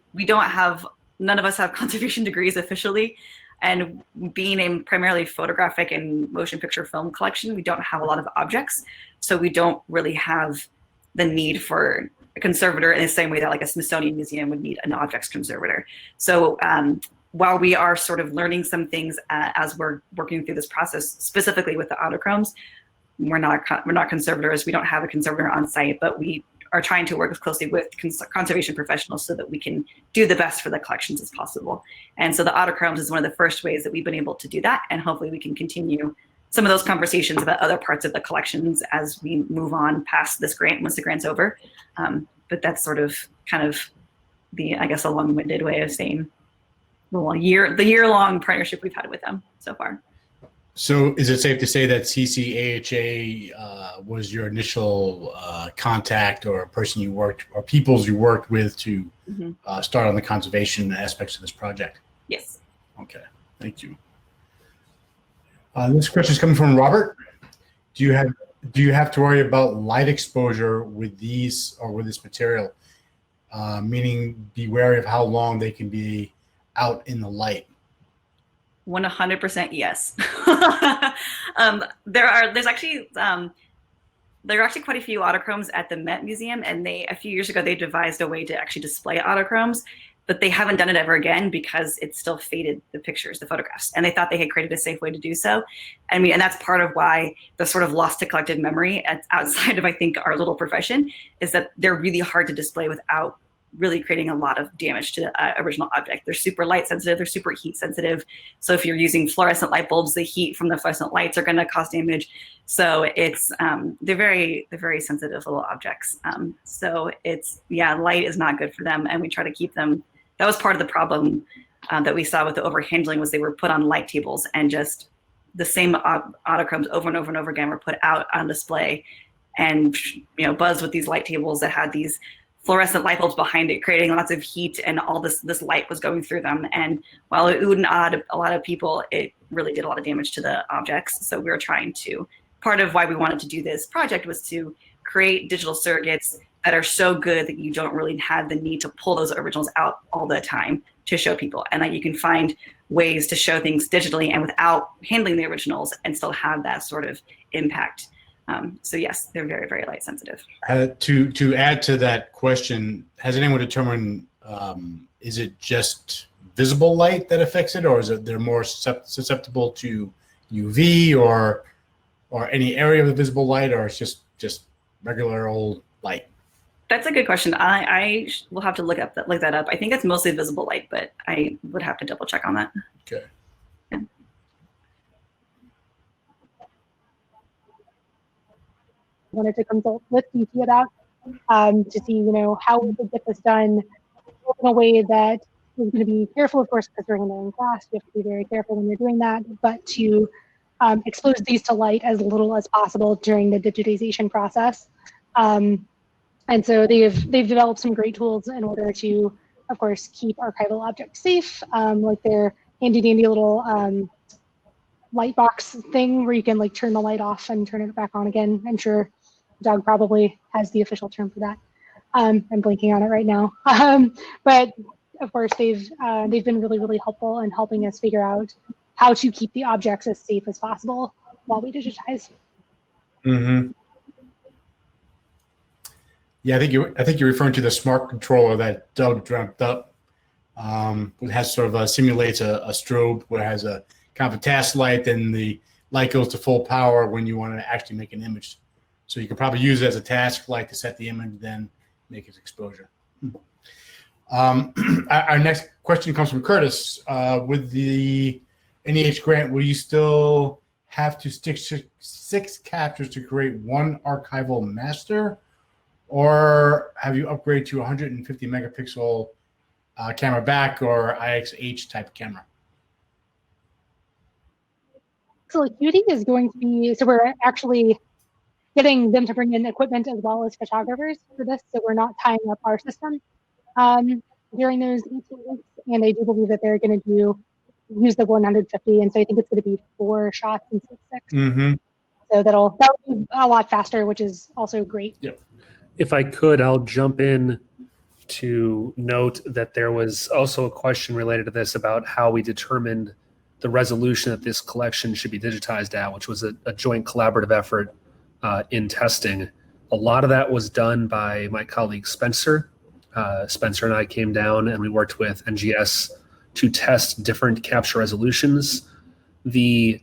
none of us have conservation degrees officially. And being a primarily photographic and motion picture film collection, we don't have a lot of objects. So we don't really have the need for a conservator in the same way that like a Smithsonian museum would need an objects conservator. So while we are sort of learning some things as we're working through this process, specifically with the Autochromes, we're not conservators. We don't have a conservator on site, but we are trying to work closely with conservation professionals so that we can do the best for the collections as possible. And so the Autochromes is one of the first ways that we've been able to do that. And hopefully we can continue some of those conversations about other parts of the collections as we move on past this grant, once the grant's over. But that's sort of kind of I guess, a long-winded way of saying the year-long partnership we've had with them so far. So is it safe to say that CCAHA was your initial contact or person you worked or peoples you worked with to start on the conservation aspects of this project? Yes. Okay, thank you. This question is coming from Robert. Do you have to worry about light exposure with these or with this material? Meaning be wary of how long they can be out in the light. 100% yes. There are actually quite a few Autochromes at the Met Museum, and a few years ago they devised a way to actually display Autochromes, but they haven't done it ever again because it still faded the photographs, and they thought they had created a safe way to do so. And that's part of why the sort of lost to collective memory outside of, I think, our little profession is that they're really hard to display without really creating a lot of damage to the original object. They're super light sensitive, they're super heat sensitive. So if you're using fluorescent light bulbs, the heat from the fluorescent lights are gonna cause damage. So it's, they're very sensitive little objects. So light is not good for them, and we try to keep them. That was part of the problem that we saw with the overhandling, was they were put on light tables, and just the same Autochromes over and over and over again were put out on display and buzz with these light tables that had these fluorescent light bulbs behind it, creating lots of heat, and all this light was going through them. And while it wouldn't add a lot of people, it really did a lot of damage to the objects. So we were trying to, part of why we wanted to do this project was to create digital surrogates that are so good that you don't really have the need to pull those originals out all the time to show people, and that you can find ways to show things digitally and without handling the originals and still have that sort of impact. So yes, they're very, very light sensitive. To add to that question, has anyone determined, is it just visible light that affects it, or is it they're more susceptible to UV or any area of the visible light, or it's just regular old light? That's a good question. I will have to look that up. I think it's mostly visible light, but I would have to double check on that. Okay. Yeah. Wanted to consult with DT about to see, how we could get this done in a way that is going to be careful, of course, because we're going to in class. You have to be very careful when you're doing that, but to expose these to light as little as possible during the digitization process. And so they've developed some great tools in order to, of course, keep archival objects safe, like their handy dandy little light box thing where you can like turn the light off and turn it back on again. I'm sure Doug probably has the official term for that. I'm blinking on it right now. But of course, they've been really, really helpful in helping us figure out how to keep the objects as safe as possible while we digitize. Mm-hmm. Yeah, I think you're referring to the smart controller that Doug dreamt up. It has sort of simulates a strobe where it has a kind of a task light, then the light goes to full power when you want to actually make an image. So you could probably use it as a task light to set the image, then make its exposure. Our next question comes from Curtis. With the NEH grant, will you still have to stick 6 captures to create one archival master? Or have you upgraded to 150 megapixel camera back or IXH type camera? So Acuity is going to be, so we're actually getting them to bring in equipment as well as photographers for this. So we're not tying up our system during those 18 weeks. And I do believe that they're going to use the 150. And so I think it's going to be 4 shots instead of 6. Mm-hmm. So that'll be a lot faster, which is also great. Yep. If I could, I'll jump in to note that there was also a question related to this about how we determined the resolution that this collection should be digitized at, which was a joint collaborative effort in testing. A lot of that was done by my colleague Spencer. Spencer and I came down and we worked with NGS to test different capture resolutions. The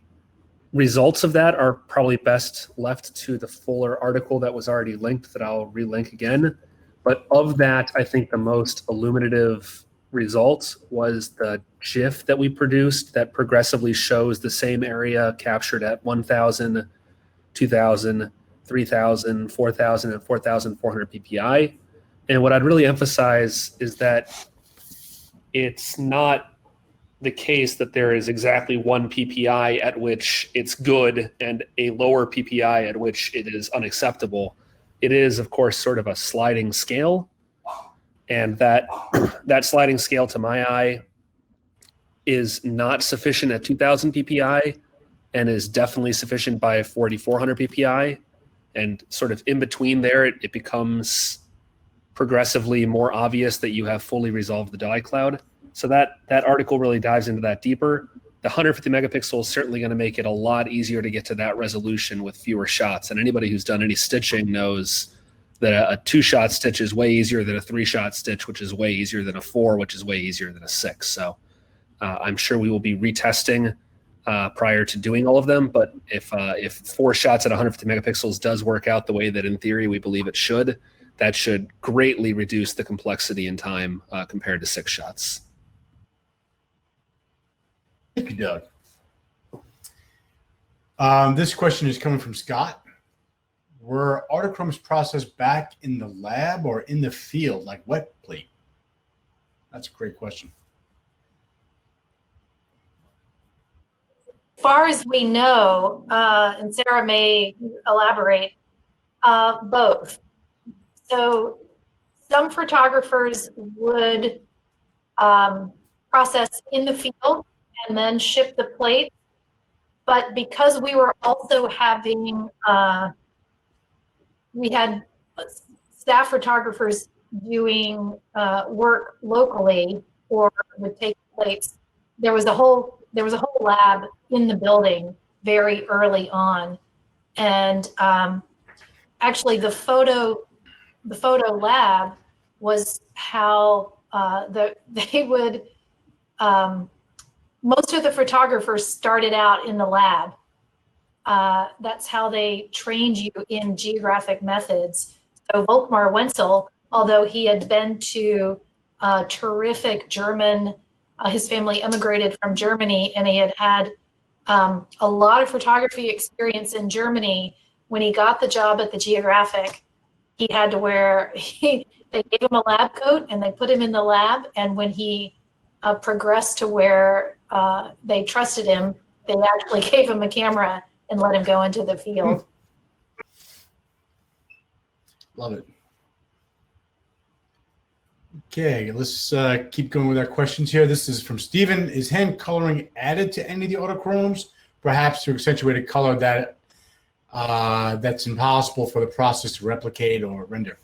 results of that are probably best left to the fuller article that was already linked that I'll relink again. But of that, I think the most illuminative result was the GIF that we produced that progressively shows the same area captured at 1,000, 2,000, 3,000, 4,000, and 4,400 ppi. And what I'd really emphasize is that it's not the case that there is exactly 1 ppi at which it's good and a lower ppi at which it is unacceptable. It is, of course, sort of a sliding scale. And that sliding scale, to my eye, is not sufficient at 2,000 ppi and is definitely sufficient by 4,400 ppi. And sort of in between there, it becomes progressively more obvious that you have fully resolved the dye cloud. So that article really dives into that deeper. The 150 megapixels is certainly going to make it a lot easier to get to that resolution with fewer shots. And anybody who's done any stitching knows that a 2-shot stitch is way easier than a 3-shot stitch, which is way easier than a 4, which is way easier than a 6. So I'm sure we will be retesting prior to doing all of them. But if 4 shots at 150 megapixels does work out the way that in theory we believe it should, that should greatly reduce the complexity and time compared to 6 shots. Thank you, Doug. This question is coming from Scott. Were Autochromes processed back in the lab or in the field, like wet plate? That's a great question. As far as we know, and Sarah may elaborate, both. So some photographers would process in the field and then ship the plates. But because we were also having, we had staff photographers doing work locally or would take plates, there was a whole lab in the building very early on. And actually the photo lab was how they would, most of the photographers started out in the lab. That's how they trained you in geographic methods. So Volkmar Wenzel, although he had been to terrific German, his family immigrated from Germany, and he had had a lot of photography experience in Germany. When he got the job at the Geographic, he had to wear, they gave him a lab coat and they put him in the lab. And when he progressed to where they trusted him, they actually gave him a camera and let him go into the field. Love it. Okay, let's keep going with our questions here. This is from Stephen. Is hand coloring added to any of the Autochromes, perhaps to accentuate a color that that's impossible for the process to replicate or render?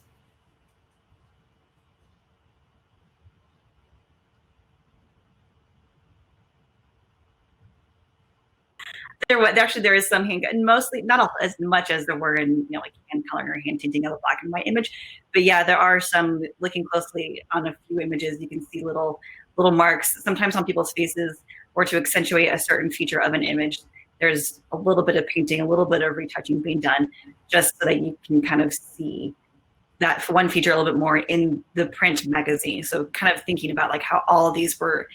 There is some hand, and mostly not as much as there were in like hand coloring or hand tinting of a black and white image, but yeah, there are some. Looking closely on a few images, you can see little marks, sometimes on people's faces, or to accentuate a certain feature of an image. There's a little bit of painting, a little bit of retouching being done, just so that you can kind of see that for one feature a little bit more in the print magazine. So kind of thinking about like how all of these were.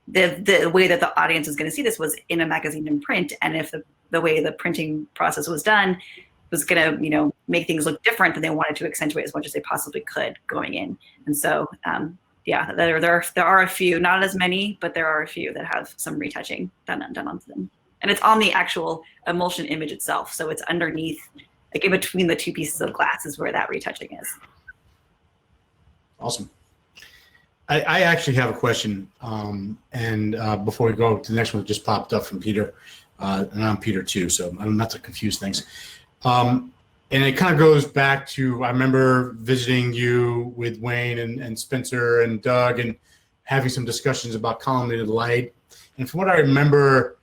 The way that the audience was going to see this was in a magazine in print, and if the way the printing process was done was going to make things look different, then they wanted to accentuate as much as they possibly could going in. And so yeah, there are a few, not as many, but there are a few that have some retouching done onto them, and it's on the actual emulsion image itself, so it's underneath, like in between the two pieces of glass is where that retouching is. Awesome. I actually have a question, and before we go to the next one, it just popped up from Peter, and I'm Peter too, so I'm not to confuse things. And it kind of goes back to, I remember visiting you with Wayne and Spencer and Doug and having some discussions about collimated light. And from what I remember,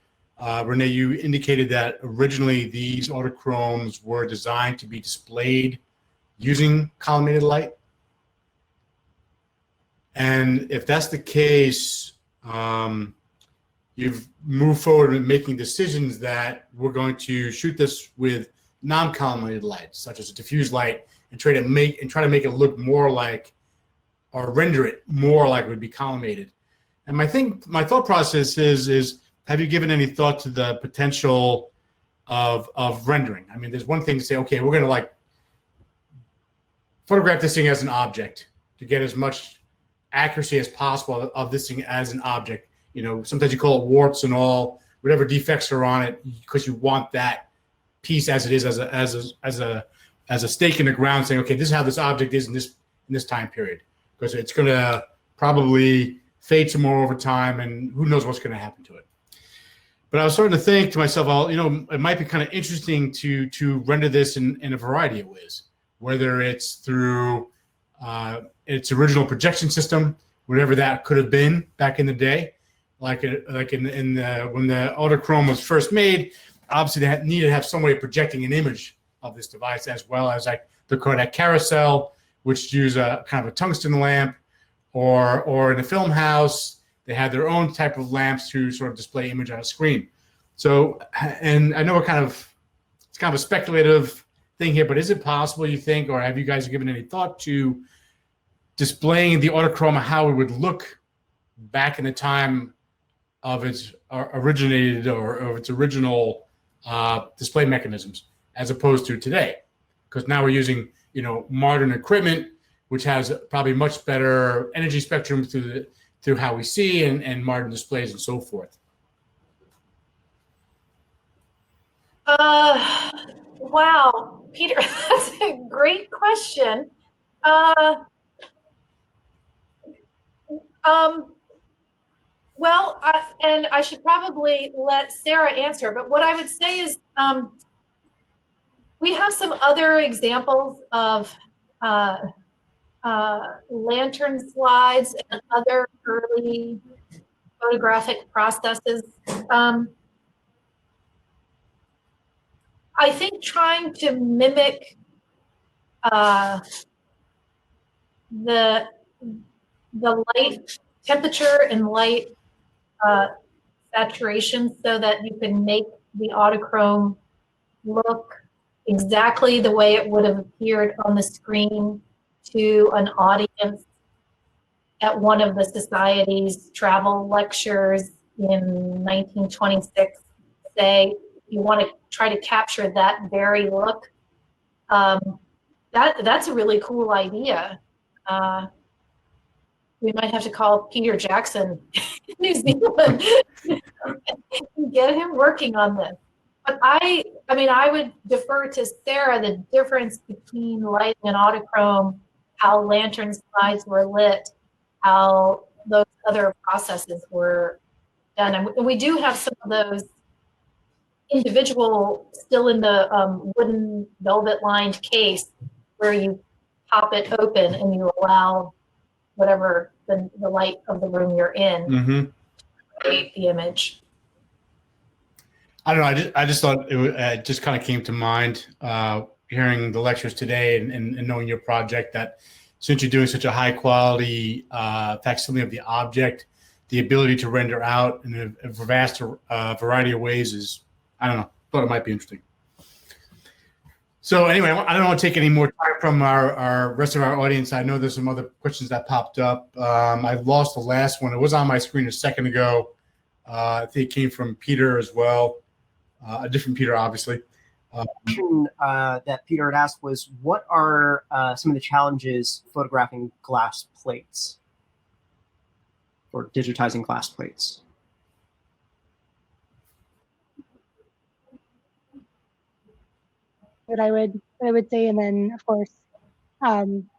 Rene, you indicated that originally these Autochromes were designed to be displayed using collimated light. And if that's the case, you've moved forward in making decisions that we're going to shoot this with non-collimated light, such as a diffuse light, and try to make it look more like, or render it more like it would be collimated. And my thought process is have you given any thought to the potential of rendering? I mean, there's one thing to say, okay, we're going to like photograph this thing as an object to get as much accuracy as possible of this thing as an object. Sometimes you call it warts and all, whatever defects are on it, because you want that piece as it is, as a stake in the ground, saying, okay, this is how this object is in this time period, because it's going to probably fade some more over time, and who knows what's going to happen to it. But I was starting to think to myself, it might be kind of interesting to render this in a variety of ways, whether it's through its original projection system, whatever that could have been back in the day, like in when the Autochrome was first made. Obviously, they needed to have some way of projecting an image of this device, as well as like the Kodak carousel, which used a kind of a tungsten lamp, or in a film house, they had their own type of lamps to sort of display image on a screen. So, and I know it's kind of a speculative thing here, but is it possible, you think, or have you guys given any thought to displaying the Autochrome, how it would look back in the time of its originated or of its original display mechanisms, as opposed to today? Because now we're using modern equipment, which has probably much better energy spectrum through how we see and modern displays and so forth. Wow, Peter, that's a great question. Well, and I should probably let Sarah answer, but what I would say is we have some other examples of lantern slides and other early photographic processes. I think trying to mimic the light temperature and light saturation so that you can make the Autochrome look exactly the way it would have appeared on the screen to an audience at one of the Society's travel lectures in 1926. Say you want to try to capture that very look. That's a really cool idea. We might have to call Peter Jackson in New Zealand and get him working on this. But I mean, I would defer to Sarah the difference between lighting and Autochrome, how lantern slides were lit, how those other processes were done. And we do have some of those individual still in the wooden velvet lined case where you pop it open and you allow whatever the light of the room you're in to create the image. I don't know. I just thought it just kind of came to mind hearing the lectures today and knowing your project, that since you're doing such a high quality facsimile of the object, the ability to render out in a vast variety of ways is, I don't know, thought it might be interesting. So anyway, I don't want to take any more time from our rest of our audience. I know there's some other questions that popped up. I lost the last one. It was on my screen a second ago. I think it came from Peter as well. A different Peter, obviously. Question that Peter had asked was, what are some of the challenges photographing glass plates or digitizing glass plates? What I would say, and then of course,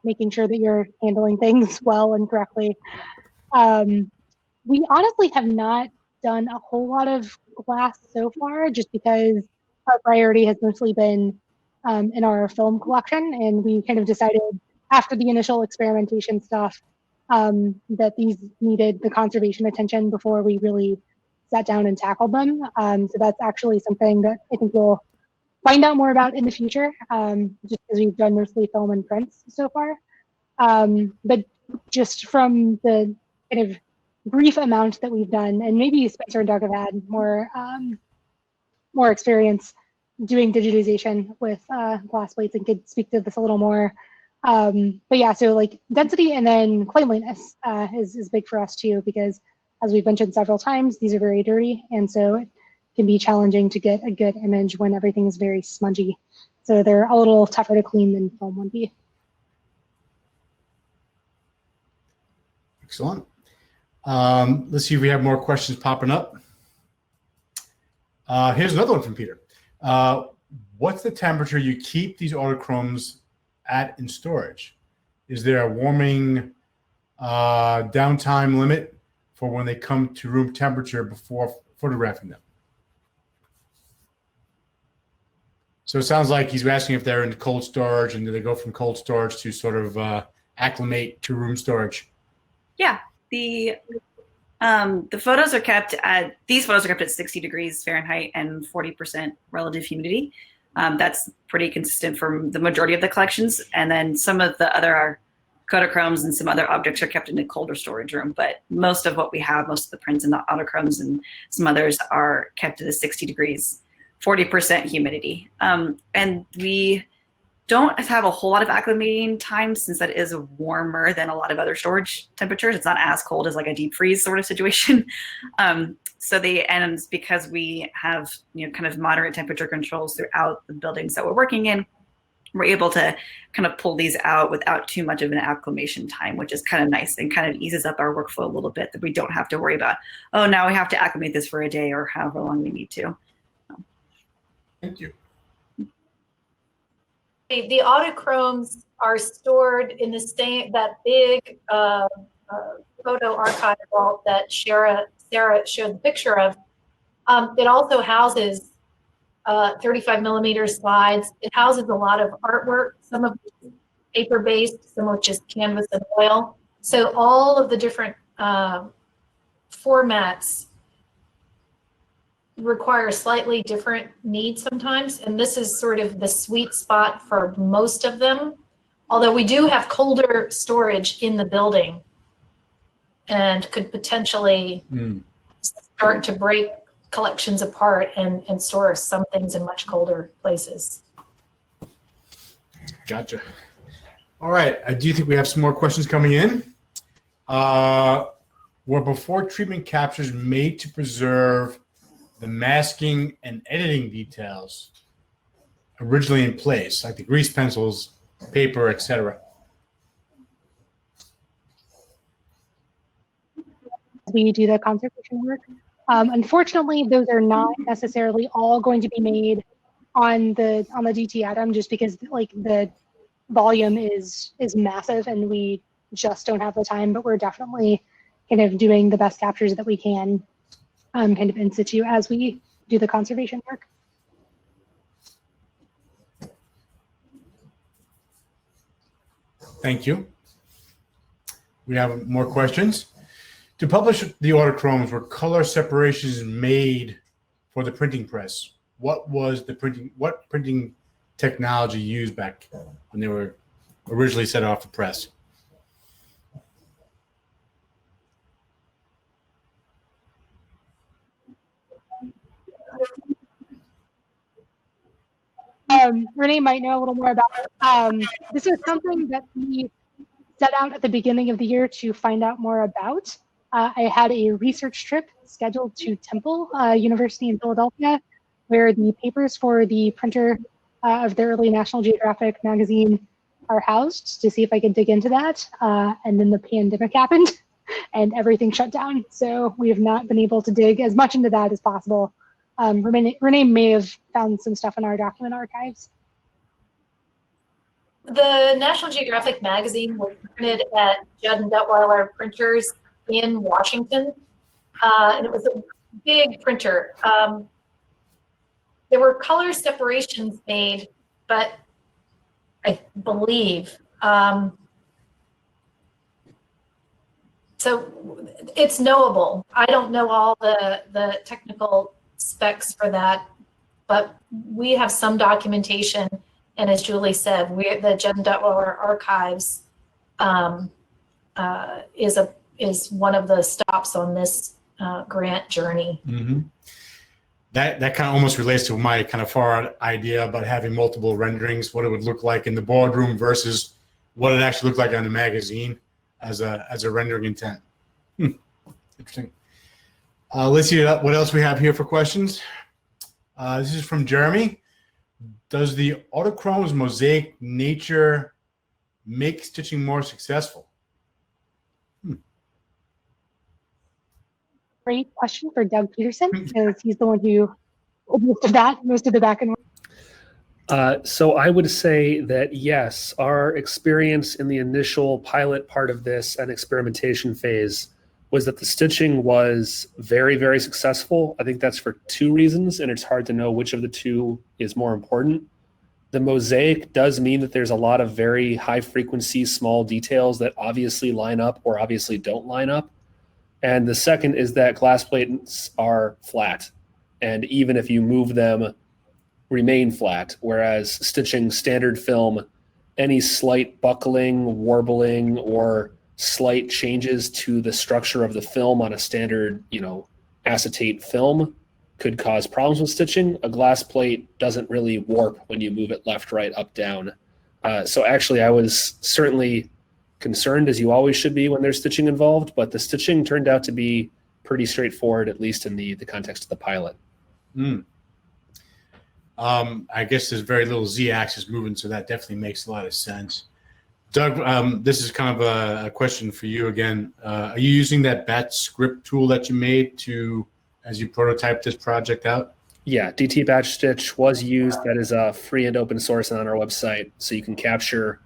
making sure that you're handling things well and correctly. We honestly have not done a whole lot of glass so far, just because our priority has mostly been in our film collection, and we kind of decided after the initial experimentation stuff that these needed the conservation attention before we really sat down and tackled them. So that's actually something that I think we'll find out more about in the future, just because we've done mostly film and prints so far. But just from the kind of brief amount that we've done, and maybe Spencer and Doug have had more experience doing digitization with glass plates and could speak to this a little more. But yeah, so like density and then cleanliness is big for us too, because as we've mentioned several times, these are very dirty, and so it can be challenging to get a good image when everything is very smudgy. So they're a little tougher to clean than film would be. Excellent. Let's see if we have more questions popping up. Here's another one from Peter. What's the temperature you keep these Autochromes at in storage? Is there a warming downtime limit for when they come to room temperature before photographing them? So it sounds like he's asking if they're in cold storage, and do they go from cold storage to sort of acclimate to room storage? Yeah, the photos are kept at, these photos are kept at 60 degrees Fahrenheit and 40% relative humidity. That's pretty consistent for the majority of the collections. And then some of the other Kodachromes and some other objects are kept in a colder storage room. But most of what we have, most of the prints and the Autochromes and some others are kept at the 60 degrees, 40% humidity. And we don't have a whole lot of acclimating time, since that is warmer than a lot of other storage temperatures. It's not as cold as like a deep freeze sort of situation. So and because we have, kind of moderate temperature controls throughout the buildings that we're working in, we're able to kind of pull these out without too much of an acclimation time, which is kind of nice and kind of eases up our workflow a little bit, that we don't have to worry about, oh, now we have to acclimate this for a day or however long we need to. Thank you. The Autochromes are stored in the same, that big photo archive vault that Sarah showed the picture of, it also houses 35 millimeter slides. It houses a lot of artwork, some of which is paper-based, some of which is canvas and oil. So all of the different formats require slightly different needs sometimes, and this is sort of the sweet spot for most of them. Although we do have colder storage in the building and could potentially start to break collections apart and store some things in much colder places. Gotcha. All right. I do think we have some more questions coming in. Were before treatment captures made to preserve the masking and editing details originally in place, like the grease pencils, paper, etc.? We do the conservation work. Unfortunately, those are not necessarily all going to be made on the DT atom, just because like the volume is massive and we just don't have the time. But we're definitely kind of doing the best captures that we can, kind of in situ as we do the conservation work. Thank you. We have more questions. To publish the Autochromes, were color separations made for the printing press? What printing technology used back when they were originally set off the press? Rene might know a little more about it. This is something that we set out at the beginning of the year to find out more about. I had a research trip scheduled to Temple University in Philadelphia, where the papers for the printer of the early National Geographic magazine are housed, to see if I could dig into that. And then the pandemic happened and everything shut down. So we have not been able to dig as much into that as possible. Rene may have found some stuff in our document archives. The National Geographic magazine was printed at Judd and Dufaycolor printers in Washington, and it was a big printer. There were color separations made, but I believe, so it's knowable. I don't know all the technical specs for that, but we have some documentation, and as Julie said, the Judd and Dufaycolor Archives is one of the stops on this grant journey. Mm-hmm. That kind of almost relates to my kind of far idea about having multiple renderings, what it would look like in the boardroom versus what it actually looked like on the magazine as a rendering intent. Interesting. Let's see what else we have here for questions. This is from Jeremy. Does the Autochromes mosaic nature make stitching more successful? Great question for Doug Peterson, because he's the one who most of the back and forth. So I would say that yes, our experience in the initial pilot part of this and experimentation phase was that the stitching was very, very successful. I think that's for two reasons, and it's hard to know which of the two is more important. The mosaic does mean that there's a lot of very high frequency, small details that obviously line up or obviously don't line up. And the second is that glass plates are flat, and even if you move them, remain flat, whereas stitching standard film, any slight buckling, warbling, or slight changes to the structure of the film on a standard, acetate film could cause problems with stitching. A glass plate doesn't really warp when you move it left, right, up, down. So actually, I was certainly concerned, as you always should be when there's stitching involved, but the stitching turned out to be pretty straightforward, at least in the context of the pilot. I guess there's very little z-axis movement, so that definitely makes a lot of sense. Doug, this is kind of a question for you again. Are you using that batch script tool that you made as you prototype this project out? Yeah, DT batch stitch was used. That is free and open source and on our website, so you can capture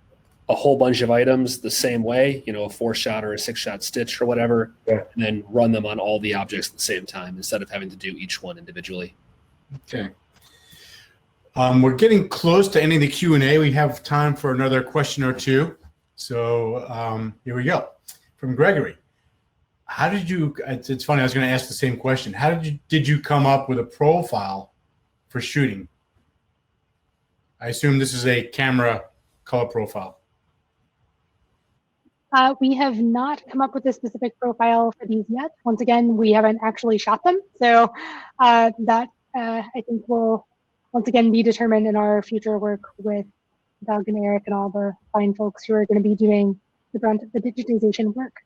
a whole bunch of items the same way, you know, a 4-shot or a 6-shot stitch or whatever, Yeah. and then run them on all the objects at the same time instead of having to do each one individually. Okay. We're getting close to ending the Q&A. We have time for another question or two. So here we go. From Gregory. How did you, it's funny, I was going to ask the same question. How did you come up with a profile for shooting? I assume this is a camera color profile. We have not come up with a specific profile for these yet. Once again, we haven't actually shot them. So that I think will once again be determined in our future work with Doug and Eric and all the fine folks who are going to be doing the brunt of the digitization work.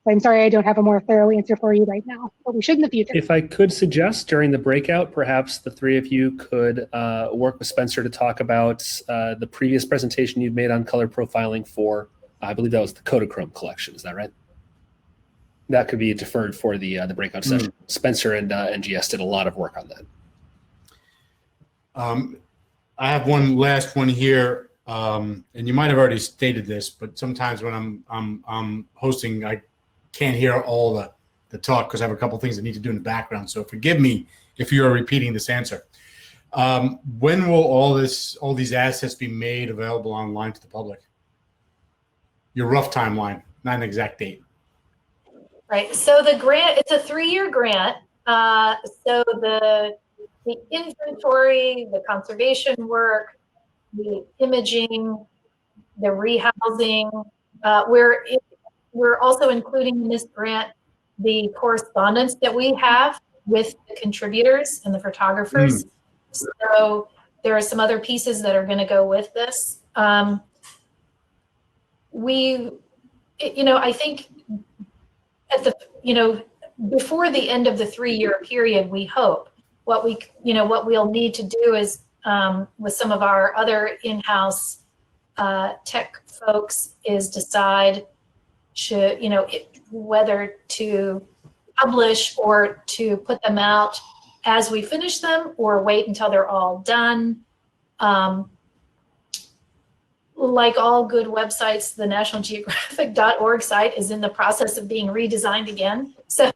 So I'm sorry I don't have a more thorough answer for you right now, but we should in the future. If I could suggest during the breakout, perhaps the three of you could work with Spencer to talk about the previous presentation you've made on color profiling for, I believe that was the Kodachrome collection. Is that right? That could be deferred for the breakout session. Spencer and NGS did a lot of work on that. I have one last one here, and you might have already stated this, but sometimes when I'm hosting, I can't hear all the talk because I have a couple things I need to do in the background. So forgive me if you are repeating this answer. When will all these assets be made available online to the public? Your rough timeline, not an exact date. Right. So the grant, it's a 3-year grant. So the inventory, the conservation work, the imaging, the rehousing, we're also including in this grant the correspondence that we have with the contributors and the photographers. So there are some other pieces that are going to go with this. I think at the, before the end of the 3-year period, we hope what we'll need to do is with some of our other in-house tech folks is decide whether to publish or to put them out as we finish them or wait until they're all done. Like all good websites, the National Geographic.org site is in the process of being redesigned again. So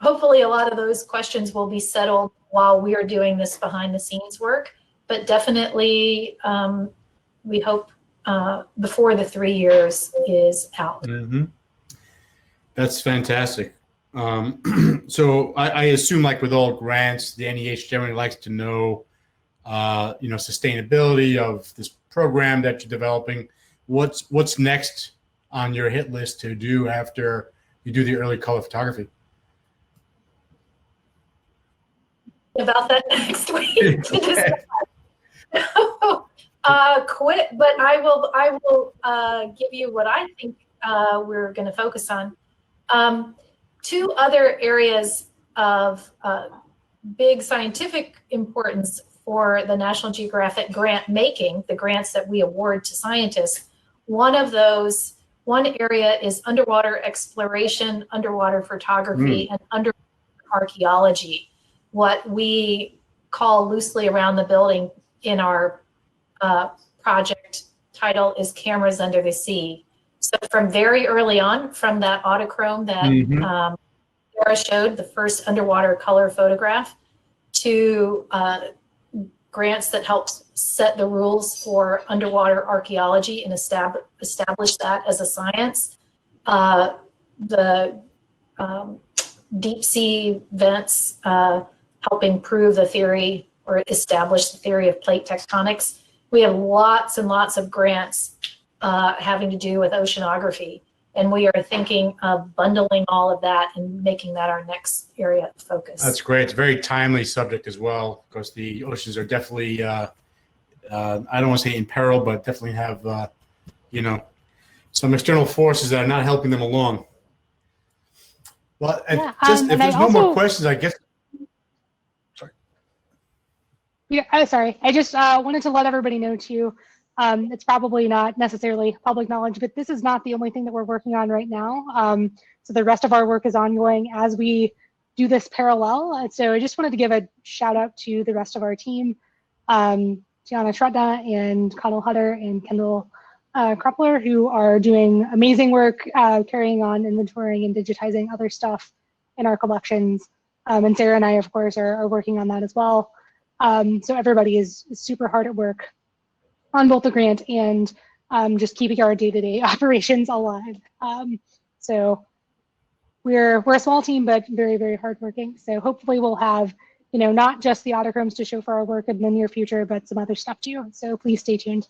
hopefully a lot of those questions will be settled while we are doing this behind the scenes work, but definitely we hope before the 3 years is out. Mm-hmm. That's fantastic. So I assume, like with all grants, the NEH generally likes to know, sustainability of this program that you're developing. What's next on your hit list to do after you do the early color photography? About that next week. Quit, but I will give you what I think we're going to focus on. 2 other areas of big scientific importance for the National Geographic grant making, the grants that we award to scientists. One area is underwater exploration, underwater photography, and underwater archaeology. What we call loosely around the building in our project title is Cameras Under the Sea. So from very early on, from that Autochrome that Sarah showed, the first underwater color photograph, to grants that help set the rules for underwater archaeology and establish that as a science. The deep sea vents helping prove the theory or establish the theory of plate tectonics. We have lots and lots of grants having to do with oceanography, and we are thinking of bundling all of that and making that our next area of focus. That's great. It's a very timely subject as well, because the oceans are definitely, I don't want to say in peril, but definitely have, some external forces that are not helping them along. Well, if there's no more questions, I guess. Sorry. Yeah, sorry. I just wanted to let everybody know too. It's probably not necessarily public knowledge, but this is not the only thing that we're working on right now. So the rest of our work is ongoing as we do this parallel. So I just wanted to give a shout out to the rest of our team Gianna Trutna and Connell Hutter and Kendall Kruppler, who are doing amazing work carrying on inventorying and digitizing other stuff in our collections. And Sarah and I, of course, are working on that as well. So everybody is super hard at work on both the grant and just keeping our day-to-day operations alive. So we're a small team, but very, very hardworking. So hopefully we'll have, not just the Autochromes to show for our work in the near future, but some other stuff too. So please stay tuned.